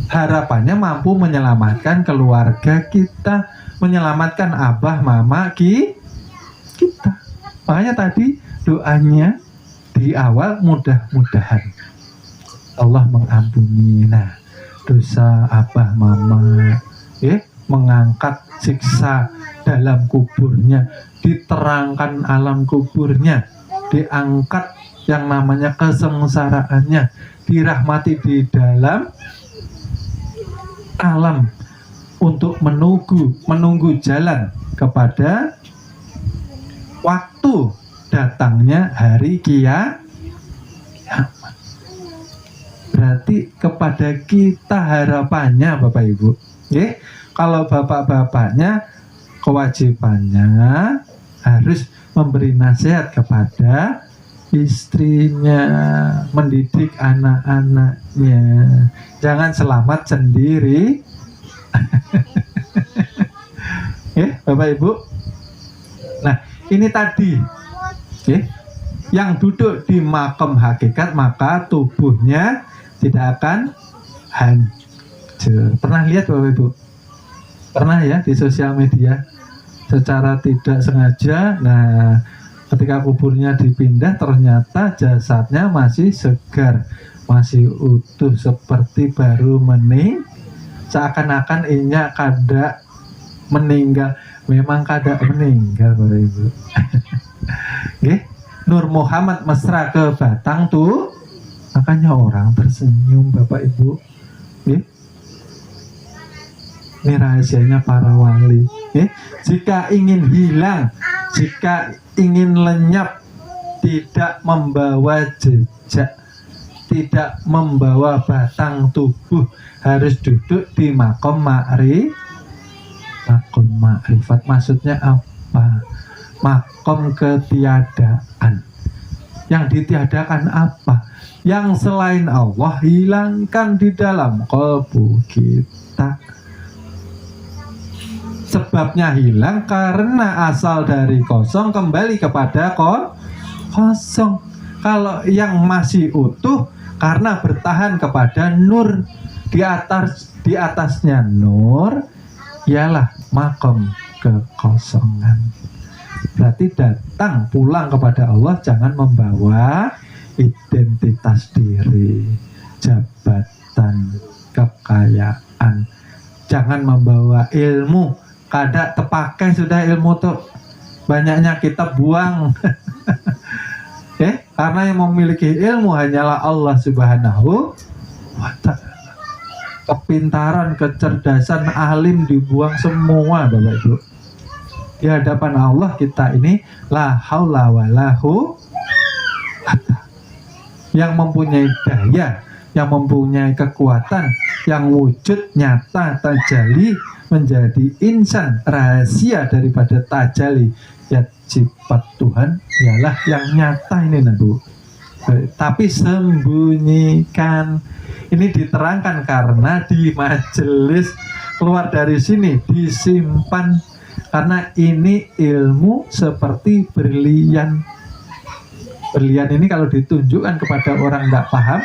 Harapannya mampu menyelamatkan keluarga kita, menyelamatkan abah mama kita. Makanya tadi doanya di awal, mudah-mudahan Allah mengampuni dosa abah mama, mengangkat siksa dalam kuburnya, diterangkan alam kuburnya, diangkat yang namanya kesengsaraannya, dirahmati di dalam alam untuk menunggu jalan kepada waktu datangnya hari kiamat. Berarti kepada kita harapannya Bapak Ibu. Kalau bapak-bapaknya kewajibannya harus memberi nasihat kepada istrinya, mendidik anak-anaknya. Jangan selamat sendiri. Bapak Ibu. Nah, ini tadi yang duduk di makom hakikat, maka tubuhnya tidak akan hancur. Pernah lihat Bapak Ibu? Pernah ya di sosial media secara tidak sengaja. Nah, ketika kuburnya dipindah, ternyata jasadnya masih segar, masih utuh seperti baru seakan-akan inya kada meninggal. Memang kada meninggal Bapak Ibu. Nur Muhammad mesra ke Batang tuh, makanya orang tersenyum Bapak Ibu. Ini rahasianya para wali. Jika ingin hilang, jika ingin lenyap, tidak membawa jejak, tidak membawa batang tubuh, harus duduk di makom ma'rifat. Maksudnya apa? Makom ketiadaan. Yang ditiadakan apa? Yang selain Allah hilangkan di dalam kalbu kita. Sebabnya hilang karena asal dari kosong kembali kepada kosong. Kalau yang masih utuh karena bertahan kepada nur, di atasnya nur ialah makom kekosongan. Berarti datang pulang kepada Allah jangan membawa identitas diri, jabatan, kekayaan. Jangan membawa ilmu. Kada terpakai sudah ilmu tuh, banyaknya kita buang. Karena yang memiliki ilmu hanyalah Allah Subhanahu wa ta'ala. Kepintaran, kecerdasan, alim dibuang semua Bapak Ibu. Di hadapan Allah kita ini la haula wala quwwata. Yang mempunyai daya, yang mempunyai kekuatan, yang wujud nyata tajalli menjadi insan, rahasia daripada tajalli ya sifat Tuhan ialah yang nyata ini Bu. Tapi sembunyikan. Ini diterangkan karena di majelis keluar dari sini disimpan, karena ini ilmu seperti berlian. Berlian ini kalau ditunjukkan kepada orang tidak paham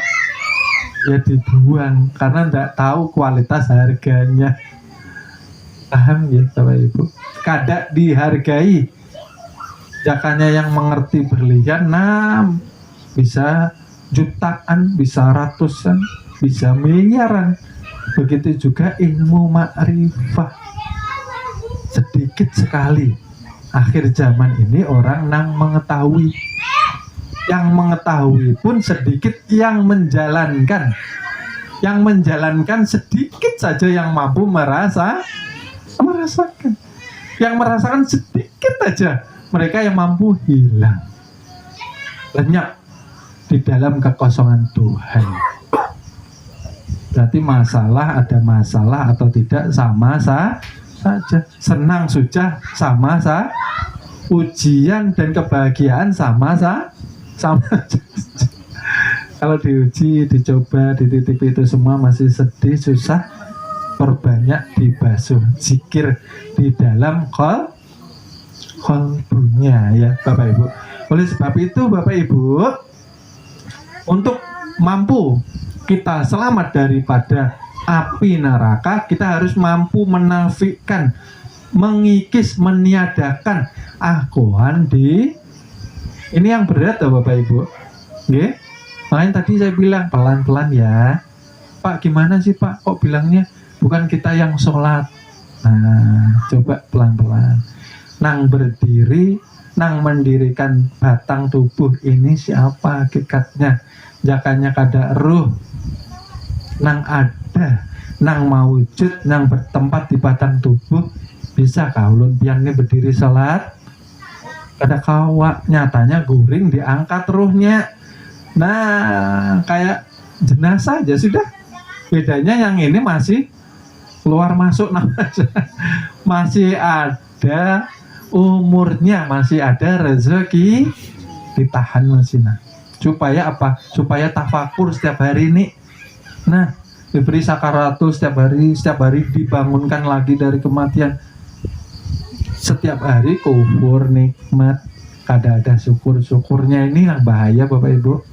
ya dibuang karena tidak tahu kualitas harganya. Paham ya Bapak Ibu? Kada dihargai. Jakanya yang mengerti berlian, bisa jutaan, bisa ratusan, bisa miliaran. Begitu juga ilmu ma'rifah. Sedikit sekali. Akhir zaman ini orang mengetahui. Yang mengetahui pun sedikit, yang menjalankan. Yang menjalankan sedikit saja yang mampu merasakan. Yang merasakan sedikit aja, mereka yang mampu hilang, lenyap di dalam kekosongan Tuhan. Berarti ada masalah atau tidak sama saja. Senang sudah sama saja. Ujian dan kebahagiaan sama saja. Kalau diuji, dicoba, dititipi itu semua masih sedih, susah, perbanyak dibasuh zikir di dalam qalbunya ya Bapak Ibu. Oleh sebab itu Bapak Ibu, untuk mampu kita selamat daripada api neraka, kita harus mampu menafikan, mengikis, meniadakan agohan di ini yang berat ya Bapak Ibu. Makanya tadi saya bilang pelan-pelan ya. Pak gimana sih Pak, kok bilangnya bukan kita yang sholat, Nah, coba pelan-pelan. Nang berdiri, nang mendirikan batang tubuh ini siapa hakikatnya? Jakanya kada ruh, nang ada, nang mawujud, nang bertempat di batang tubuh. Bisa kah ulun pian ini berdiri salat? Kada kawa, nyatanya guring diangkat ruhnya. Nah, kayak jenazah aja sudah. Bedanya yang ini masih keluar masuk namanya. Masih ada umurnya, masih ada rezeki, ditahan masih. Nah, supaya apa? Supaya tafakur setiap hari ini. Nah, diberi sakaratul setiap hari dibangunkan lagi dari kematian. Setiap hari kufur nikmat, kada ada syukurnya. Ini yang bahaya Bapak Ibu.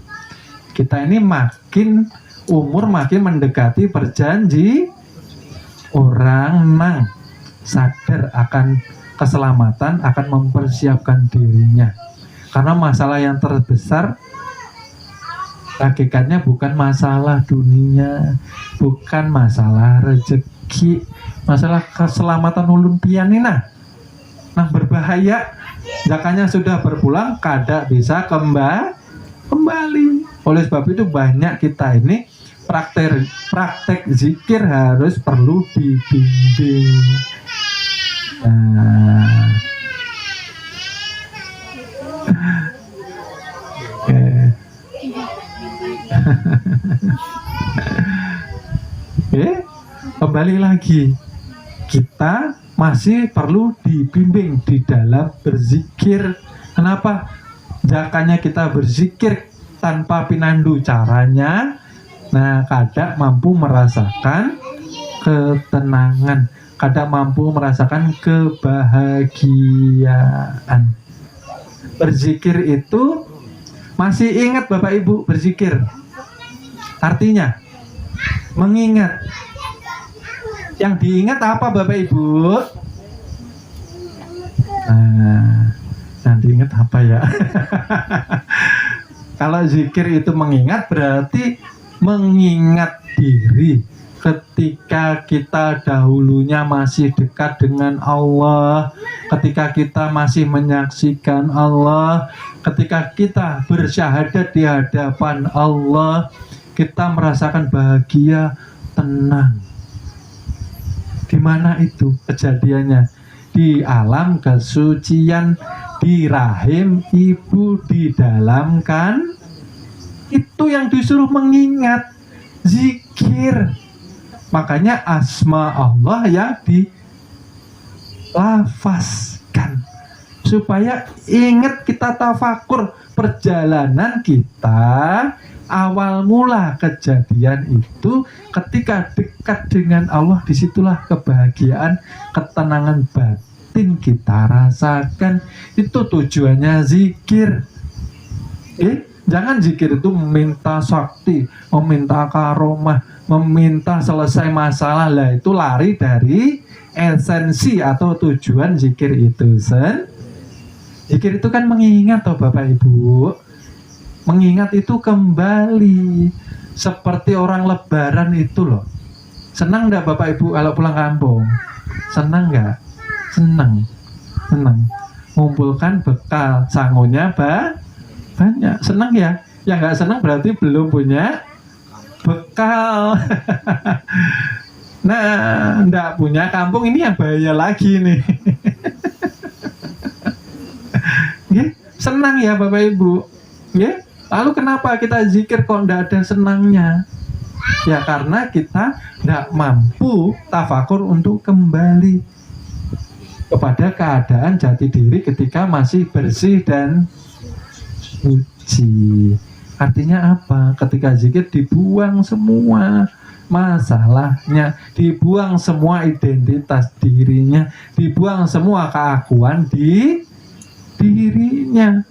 Kita ini makin umur makin mendekati berjanji, orang nang sadar akan keselamatan, akan mempersiapkan dirinya. Karena masalah yang terbesar hakikatnya bukan masalah dunia, bukan masalah rezeki, masalah keselamatan ulun pian ini nah berbahaya. Jakanya sudah berpulang kada bisa kembali. Oleh sebab itu banyak kita ini praktek zikir harus perlu dibimbing. Nah, kembali lagi, kita masih perlu dibimbing di dalam berzikir. Kenapa? Jakanya kita berzikir tanpa pinandu caranya, nah kadang mampu merasakan ketenangan, kadang mampu merasakan kebahagiaan. Berzikir itu, masih ingat Bapak Ibu berzikir artinya mengingat. Yang diingat apa Bapak Ibu? Nah, yang diingat apa ya? Kalau zikir itu mengingat, berarti mengingat diri ketika kita dahulunya masih dekat dengan Allah, ketika kita masih menyaksikan Allah, ketika kita bersyahadat di hadapan Allah, kita merasakan bahagia, tenang. Di mana itu kejadiannya? Di alam kesucian, di rahim ibu di dalam kan. Itu yang disuruh mengingat, zikir. Makanya asma Allah yang dilafazkan supaya ingat, kita tafakur perjalanan kita. Awal mula kejadian itu ketika dekat dengan Allah, disitulah kebahagiaan, ketenangan batin kita rasakan. Itu tujuannya zikir. Jangan zikir itu meminta sakti, meminta karomah, meminta selesai masalah. Lah itu lari dari esensi atau tujuan zikir itu. Zikir itu kan mengingat toh Bapak Ibu. Mengingat itu kembali. Seperti orang lebaran itu loh. Senang enggak Bapak Ibu kalau pulang kampung? Senang enggak? Senang. Mengumpulkan bekal, sangunya banyak. Senang ya? Yang enggak senang berarti belum punya bekal. Nah, enggak punya kampung, ini yang bahaya lagi nih. Senang ya Bapak Ibu. Lalu kenapa kita zikir kok tidak ada senangnya? Ya karena kita tidak mampu tafakur untuk kembali kepada keadaan jati diri ketika masih bersih dan suci. Artinya apa? Ketika zikir dibuang semua masalahnya, dibuang semua identitas dirinya, dibuang semua keakuan di dirinya.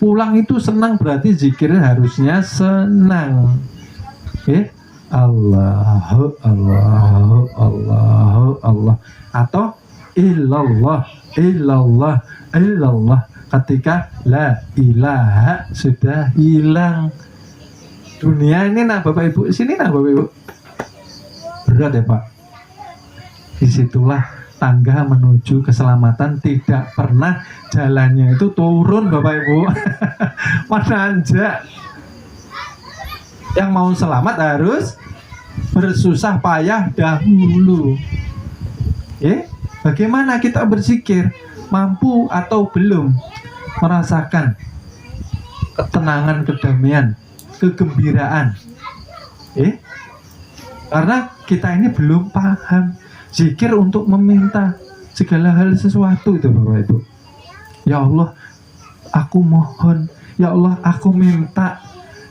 Pulang itu senang, berarti zikirnya harusnya senang. Allahu Allahu Allahu Allah, atau illallah illallah illallah. Ketika la ilaha sudah hilang. Dunia ini nah Bapak Ibu, sini nah Bapak Ibu. Berat ya Pak. Disitulah tangga menuju keselamatan tidak pernah jalannya itu turun Bapak Ibu. Menanjak. Yang mau selamat harus bersusah payah dahulu. Bagaimana kita berzikir? Mampu atau belum merasakan ketenangan, kedamaian, kegembiraan? Karena kita ini belum paham zikir untuk meminta segala hal sesuatu itu Bapak Ibu. Ya Allah, aku mohon. Ya Allah, aku minta.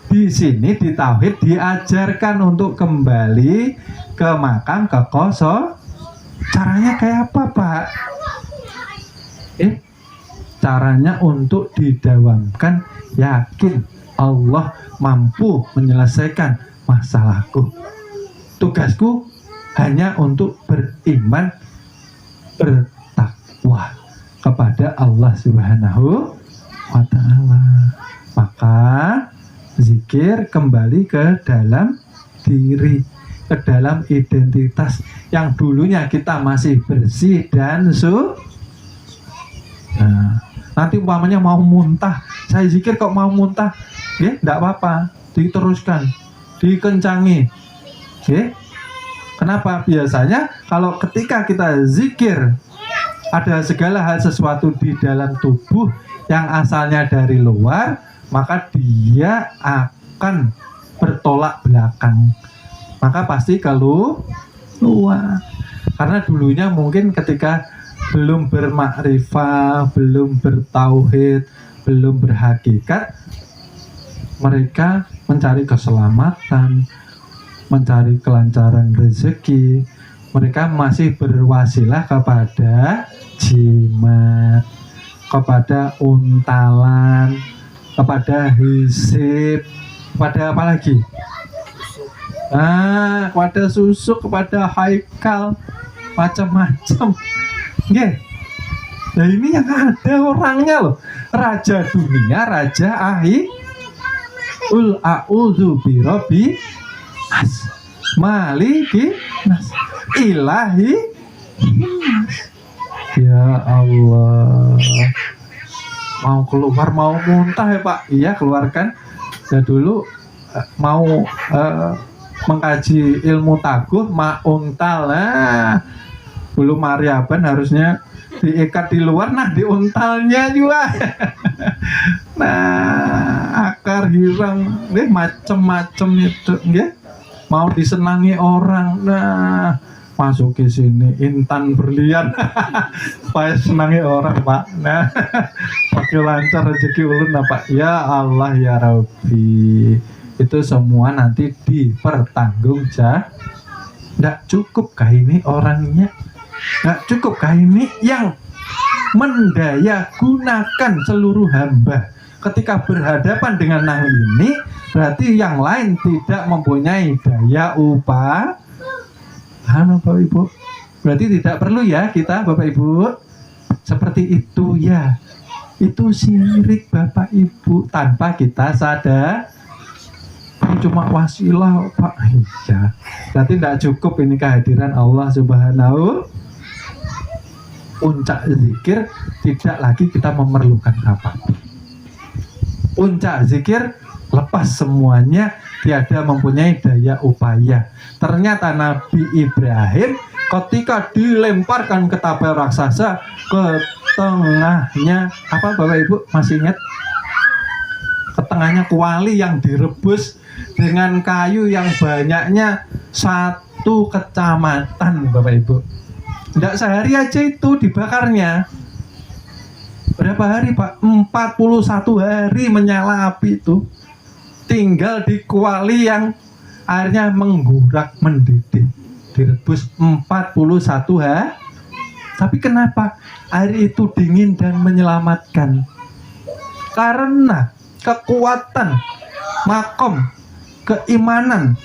Di sini di tauhid diajarkan untuk kembali ke makam, ke koso. Caranya kayak apa Pak? Caranya untuk didawamkan yakin Allah mampu menyelesaikan masalahku. Tugasku hanya untuk beriman, bertakwa kepada Allah Subhanahu wa Ta'ala. Maka zikir kembali ke dalam diri, ke dalam identitas yang dulunya kita masih bersih dan nanti umpamanya mau muntah, saya zikir kok mau muntah, enggak apa-apa, diteruskan, dikencangi. Kenapa? Biasanya kalau ketika kita zikir ada segala hal sesuatu di dalam tubuh yang asalnya dari luar, maka dia akan bertolak belakang. Maka pasti keluar. Karena dulunya mungkin ketika belum bermakrifah, belum bertauhid, belum berhakikat, mereka mencari keselamatan, mencari kelancaran rezeki. Mereka masih berwasilah kepada jimat, kepada untalan, kepada hisib, kepada apa lagi? Kepada susuk, kepada haikal, macam-macam. Nah ini yang ada orangnya loh. Raja dunia, raja a'udzu birabbi nas, maliki nas, ilahi nas. Ya Allah, mau keluar, mau muntah ya Pak? Iya, keluarkan. Ya dulu mau mengkaji ilmu taguh, mauntal. Belum mariaban harusnya diikat di luar, nah diuntalnya juga. Nah, akar hirang, macem-macem itu, mau disenangi orang. Nah, masuk ke sini intan berlian, supaya senangi orang Pak. Nah, pakai lancar rezeki ulun Pak. Ya Allah ya Rabbi, itu semua nanti dipertanggungjawab. Nggak cukupkah ini orangnya? Nggak cukupkah ini yang mendaya gunakan seluruh hamba ketika berhadapan dengan nang ini? Berarti yang lain tidak mempunyai daya upah. Bapak Ibu, berarti tidak perlu ya kita Bapak Ibu seperti itu ya. Itu syirik Bapak Ibu tanpa kita sadar. Ini cuma wasilah Pak. Iya, berarti tidak cukup ini kehadiran Allah Subhanahu. Puncak zikir tidak lagi kita memerlukan apa. Puncak zikir lepas semuanya, tiada mempunyai daya upaya. Ternyata Nabi Ibrahim ketika dilemparkan ke tapel raksasa, ke tengahnya apa Bapak Ibu masih ingat? Ke tengahnya kuali yang direbus dengan kayu yang banyaknya 1 kecamatan Bapak Ibu. Tidak sehari aja itu dibakarnya. Berapa hari Pak? 41 hari menyala api itu. Tinggal di kuali yang airnya menggurak mendidih. Direbus 41 hari. Tapi kenapa air itu dingin dan menyelamatkan? Karena kekuatan makom keimanan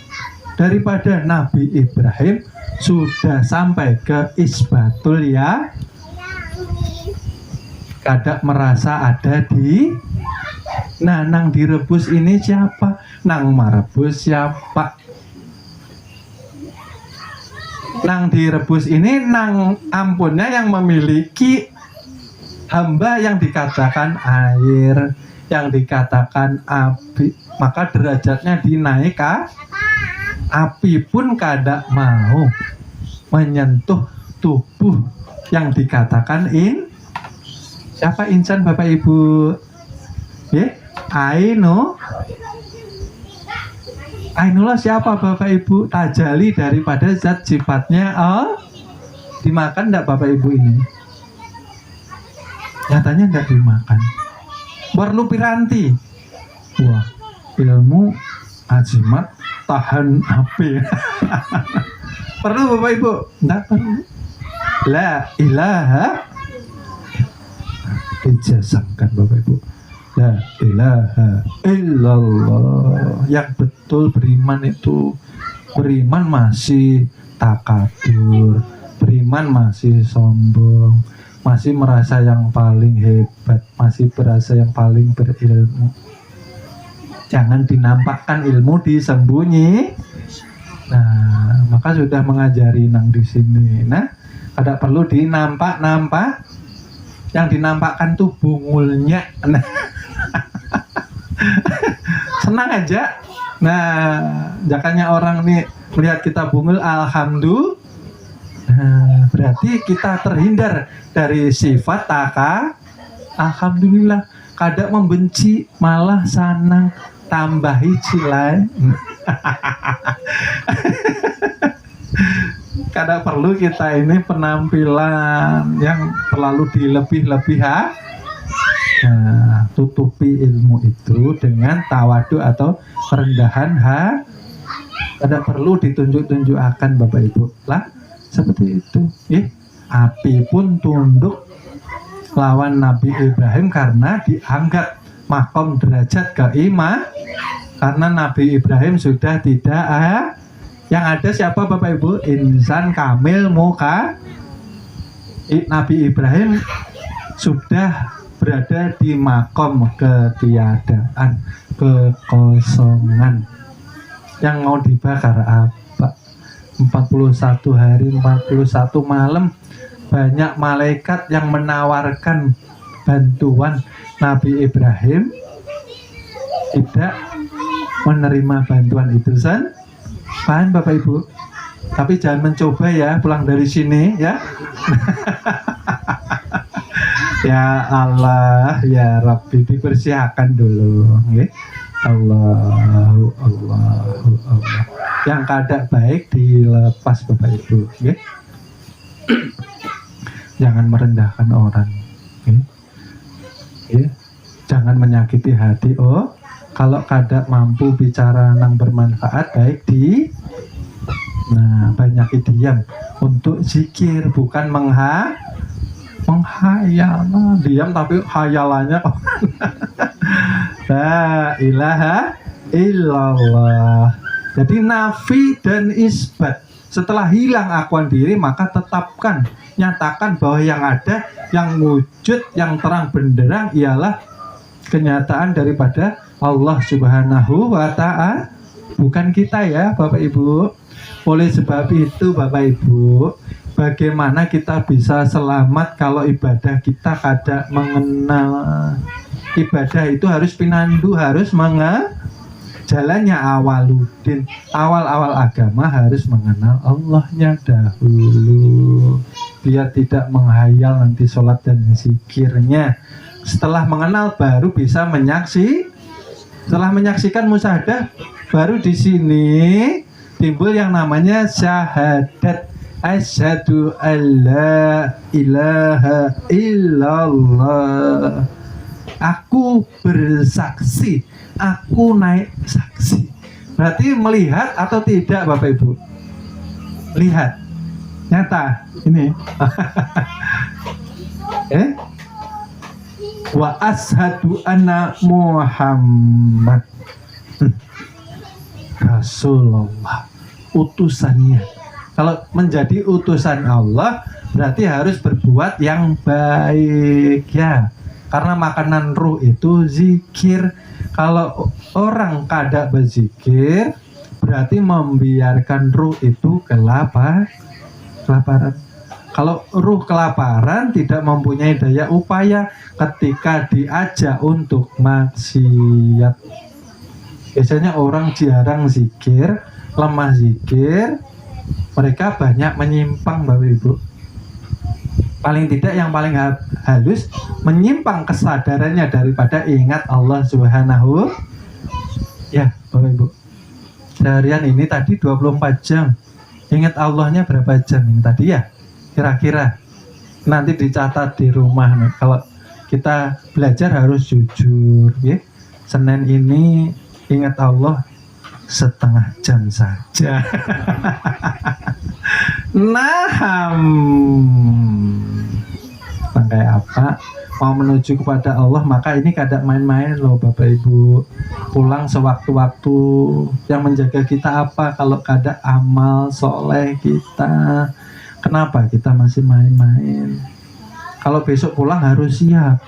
daripada Nabi Ibrahim sudah sampai ke isbatul ya. Kadang merasa ada di nang direbus ini siapa? Nang merebus siapa? Nang direbus ini nang ampunnya yang memiliki hamba yang dikatakan air, yang dikatakan api, maka derajatnya dinaik. Api pun kada mau menyentuh tubuh yang dikatakan siapa insan Bapak Ibu? Ainullah siapa Bapak Ibu? Tajali daripada zat sifatnya dimakan enggak Bapak Ibu ini? Nyatanya enggak dimakan. Perlu piranti. Wah, ilmu azimat tahan api. Perlu Bapak Ibu? Enggak perlu. La ilaha ijazahkan Bapak Ibu. La ilaha illallah. Yang betul beriman itu, beriman masih takabur, beriman masih sombong, masih merasa yang paling hebat, masih merasa yang paling berilmu. Jangan dinampakkan ilmu disembunyi. Nah, maka sudah mengajari nang di sini. Nah, ada perlu dinampak-nampak. Yang dinampakkan tuh bungulnya. Nah, senang aja. Nah, jakanya orang nih melihat kita bungul, alhamdulillah. Nah, berarti kita terhindar dari sifat alhamdulillah. Kada membenci, malah senang, tambahi cilai. Kada perlu kita ini penampilan yang terlalu dilebih-lebih. Nah, tutupi ilmu itu dengan tawadu atau kerendahan Kada perlu ditunjuk-tunjuk akan Bapak Ibu lah, seperti itu. Api pun tunduk lawan Nabi Ibrahim karena dianggap makom derajat keimanan. Karena Nabi Ibrahim sudah tidak yang ada siapa Bapak Ibu? Insan kamil muka. Nabi Ibrahim sudah berada di makom ketiadaan, kekosongan. Yang mau dibakar apa? 41 hari 41 malam banyak malaikat yang menawarkan bantuan. Nabi Ibrahim tidak menerima bantuan itu paham Bapak Ibu? Tapi jangan mencoba ya pulang dari sini ya. Ya Allah, ya Rabbi, dipersiapkan dulu. Allah. Yang kada baik dilepas Bapak Ibu. Jangan merendahkan orang. Jangan menyakiti hati. Kalau kada mampu bicara nang bermanfaat, baik banyak diam untuk zikir, bukan menghayal. Diam tapi hayalannya la ilaha illallah. Jadi nafi dan isbat. Setelah hilang akuan diri, maka tetapkan, nyatakan bahwa yang ada, yang wujud, yang terang benderang ialah kenyataan daripada Allah Subhanahu wa Ta'ala, bukan kita ya Bapak Ibu. Oleh sebab itu Bapak Ibu, bagaimana kita bisa selamat kalau ibadah kita kada mengenal. Ibadah itu harus pinandu, harus jalannya awaludin. Awal-awal agama harus mengenal Allahnya dahulu, biar tidak menghayal nanti sholat dan zikirnya. Setelah mengenal baru bisa setelah menyaksikan musyahadah, baru di sini timbul yang namanya syahadat. Asyhadu alla ilaha illallah. Aku bersaksi, aku naik saksi. Berarti melihat atau tidak Bapak Ibu? Lihat. Nyata ini. Wa ashadu anna Muhammad Rasulullah, utusannya. Kalau menjadi utusan Allah berarti harus berbuat yang baik ya. Karena makanan ruh itu zikir. Kalau orang kada berzikir berarti membiarkan ruh itu gelap. Kelaparan. Kalau ruh kelaparan tidak mempunyai daya upaya ketika diajak untuk maksiat. Biasanya orang jarang zikir, lemah zikir, mereka banyak menyimpang, Bapak Ibu. Paling tidak yang paling halus menyimpang kesadarannya daripada ingat Allah Subhanahu. Ya, Bapak Ibu. Seharian ini tadi 24 jam. Ingat Allahnya berapa jam ini tadi ya? Kira-kira nanti dicatat di rumah nih. Kalau kita belajar harus jujur, ya. Senin ini ingat Allah setengah jam saja. Nah, kayak apa? Mau menuju kepada Allah, maka ini kadang main-main loh Bapak Ibu. Pulang sewaktu-waktu. Yang menjaga kita apa? Kalau kadang amal soleh kita. Kenapa kita masih main-main? Kalau besok pulang harus siap.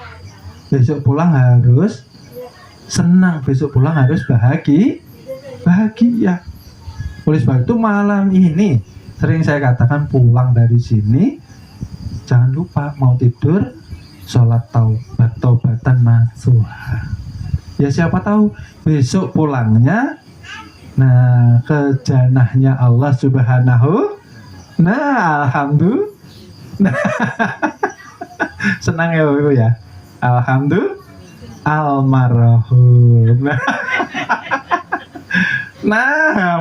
Besok pulang harus senang. Besok pulang harus bahagia. Oleh sebab itu malam ini sering saya katakan pulang dari sini jangan lupa mau tidur sholat taubatan nasuha. Ya siapa tahu besok pulangnya ke jannahnya Allah Subhanahu. Alhamdulillah. Senang ya Ibu ya. Alhamdulillah. Almarhum.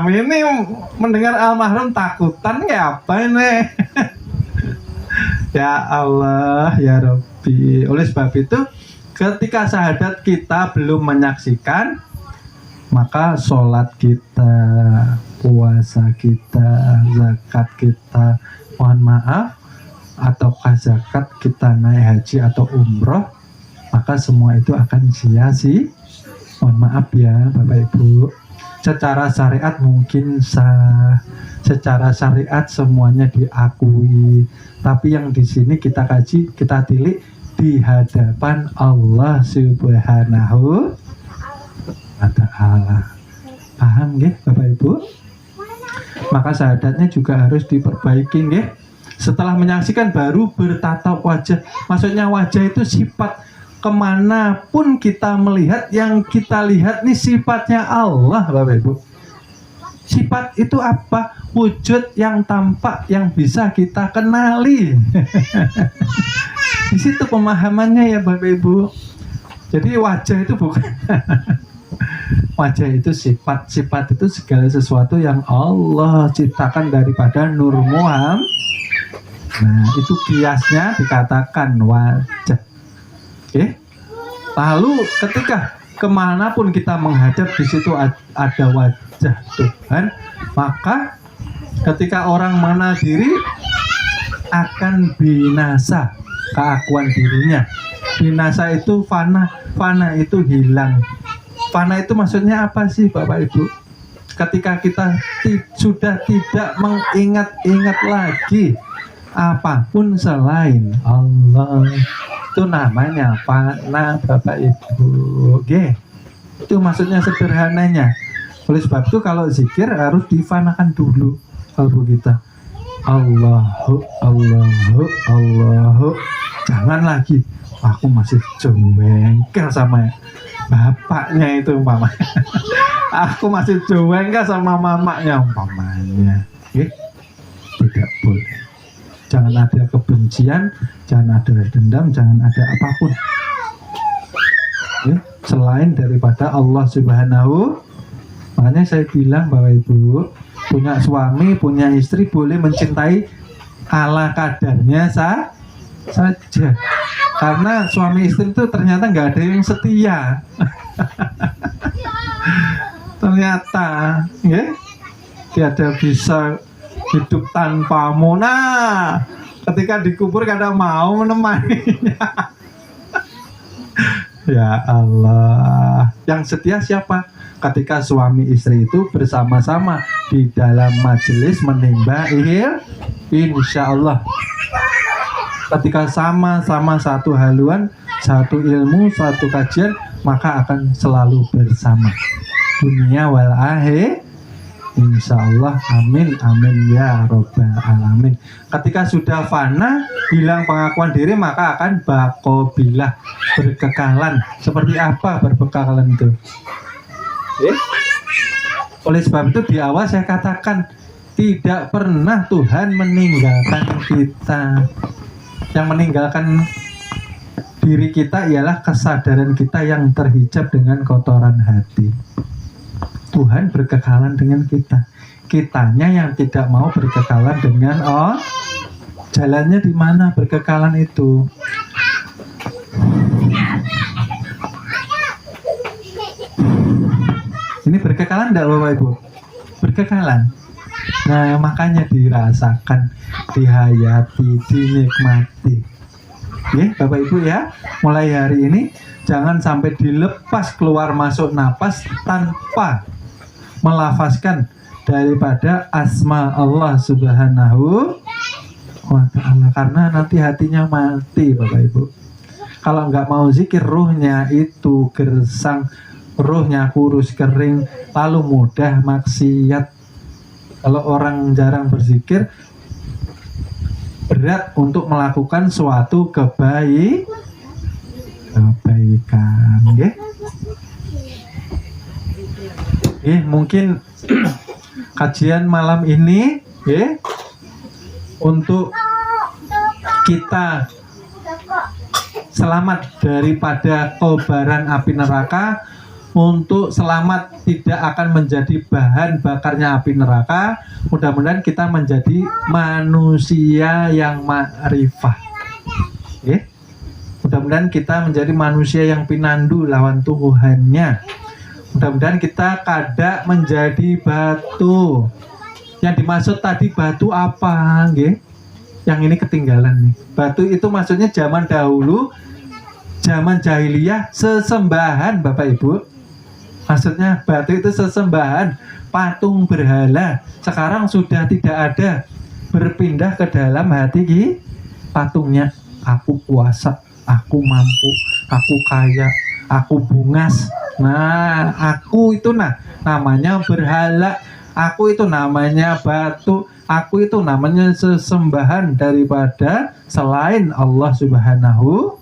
Ini mendengar almarhum takutan ya apa ini? Ya Allah, ya Rabbi. Oleh sebab itu, ketika syahadat kita belum menyaksikan, maka sholat kita, puasa kita, zakat kita, mohon maaf, ataukah zakat kita naik haji atau umroh, maka semua itu akan sia-sia. Mohon maaf ya Bapak Ibu. Secara syariat mungkin sah, secara syariat semuanya diakui, tapi yang di sini kita kaji, kita tilik di hadapan Allah Subhanahu wa Ta'ala. Paham nggih Bapak Ibu? Maka syahadatnya juga harus diperbaiki nggih. Setelah menyaksikan baru bertatap wajah. Maksudnya wajah itu sifat. Kemanapun kita melihat, yang kita lihat nih sifatnya Allah Bapak Ibu. Sifat itu apa? Wujud yang tampak, yang bisa kita kenali. Di situ pemahamannya ya Bapak Ibu. Jadi wajah itu bukan wajah itu sifat. Sifat itu segala sesuatu yang Allah ciptakan daripada Nur Muhammad. Itu kiasnya dikatakan wajah. Oke. Lalu ketika kemanapun kita menghadap, di situ ada wajah Tuhan, maka ketika orang mengenal diri akan binasa keakuan dirinya. Binasa itu fana, fana itu hilang. Fana itu maksudnya apa sih Bapak Ibu? Ketika kita sudah tidak mengingat-ingat lagi apapun selain Allah, itu namanya fana Bapak Ibu. Itu maksudnya sederhananya. Oleh sebab itu kalau zikir harus difanakan dulu kalbu kita. Allahu, Allahu, Allahu. Jangan lagi aku masih jengkel sama bapaknya itu umpamanya. Aku masih jengkel sama mamanya umpamanya. Tidak boleh. Jangan ada kebencian, jangan ada dendam, jangan ada apapun selain daripada Allah Subhanahu. Makanya saya bilang Bapak Ibu, punya suami, punya istri boleh mencintai ala kadarnya saja. Karena suami istri itu ternyata nggak ada yang setia. Ternyata tiada bisa hidup tanpamu. Ketika dikubur kadang mau menemaninya. Ya Allah. Yang setia siapa? Ketika suami istri itu bersama-sama di dalam majelis menimba insya Allah. Ketika sama-sama satu haluan, satu ilmu, satu kajian, maka akan selalu bersama. Dunia wal Insya Allah, amin, amin ya robbal alamin. Ketika sudah fana, hilang pengakuan diri, maka akan bakobilah, berkekalan. Seperti apa berkekalan itu? Oleh sebab itu di awal saya katakan, tidak pernah Tuhan meninggalkan kita. Yang meninggalkan diri kita ialah kesadaran kita yang terhijab dengan kotoran hati. Tuhan berkekalan dengan kita. Kitanya yang tidak mau berkekalan dengan jalannya di mana berkekalan itu? Ini berkekalan enggak Bapak Ibu? Berkekalan. Nah, makanya dirasakan, dihayati, dinikmati. Bapak Ibu ya, mulai hari ini jangan sampai dilepas keluar masuk napas tanpa melafazkan daripada asma Allah Subhanahu wa ta'ala, karena nanti hatinya mati Bapak Ibu. Kalau nggak mau zikir, ruhnya itu gersang, ruhnya kurus kering, lalu mudah maksiat. Kalau orang jarang berzikir, berat untuk melakukan suatu kebaikan, mungkin kajian malam ini untuk kita selamat daripada kobaran api neraka, untuk selamat tidak akan menjadi bahan bakarnya api neraka. Mudah-mudahan kita menjadi manusia yang ma'rifah. Mudah-mudahan kita menjadi manusia yang pinandu lawan Tuhannya. Mudah-mudahan kita kada menjadi batu. Yang dimaksud tadi batu apa? Yang ini ketinggalan nih. Batu itu maksudnya zaman dahulu, zaman jahiliyah, sesembahan Bapak Ibu. Maksudnya batu itu sesembahan, patung berhala. Sekarang sudah tidak ada, berpindah ke dalam hati patungnya. Aku kuasa, aku mampu, aku kaya, aku bungas. Nah, aku itu namanya berhala. Aku itu namanya batu. Aku itu namanya sesembahan daripada selain Allah Subhanahu.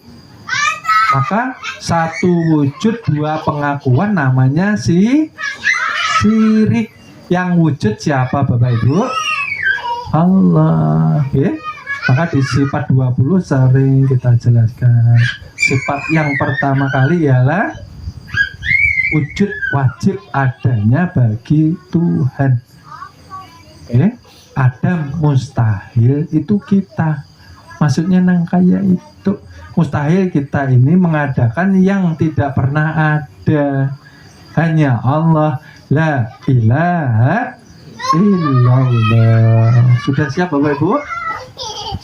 Maka satu wujud dua pengakuan namanya syirik. Yang wujud siapa Bapak Ibu? Allah. Maka di sifat 20 sering kita jelaskan. Sifat yang pertama kali ialah wujud wajib adanya bagi Tuhan. Ada mustahil itu kita. Maksudnya nang kaya itu. Mustahil kita ini mengadakan yang tidak pernah ada. Hanya Allah, la ilaha illallah. Sudah siap Bapak Ibu?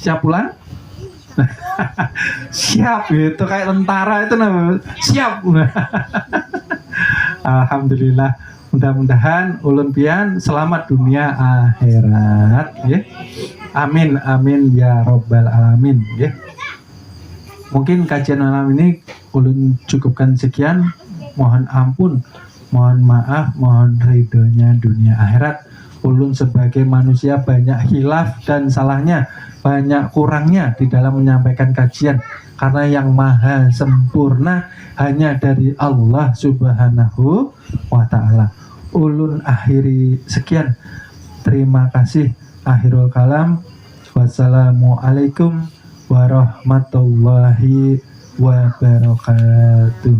Siap pulang? Siap, itu kayak tentara itu namanya. Siap. Alhamdulillah. Mudah-mudahan ulun pian selamat dunia akhirat. Amin, amin ya robbal alamin. Mungkin kajian malam ini ulun cukupkan sekian. Mohon ampun, mohon maaf, mohon ridhonya dunia akhirat. Ulun sebagai manusia banyak khilaf dan salahnya, banyak kurangnya di dalam menyampaikan kajian. Karena yang maha sempurna hanya dari Allah Subhanahu wa ta'ala. Ulun akhiri sekian. Terima kasih. Akhirul kalam. Wassalamualaikum warahmatullahi wabarakatuh.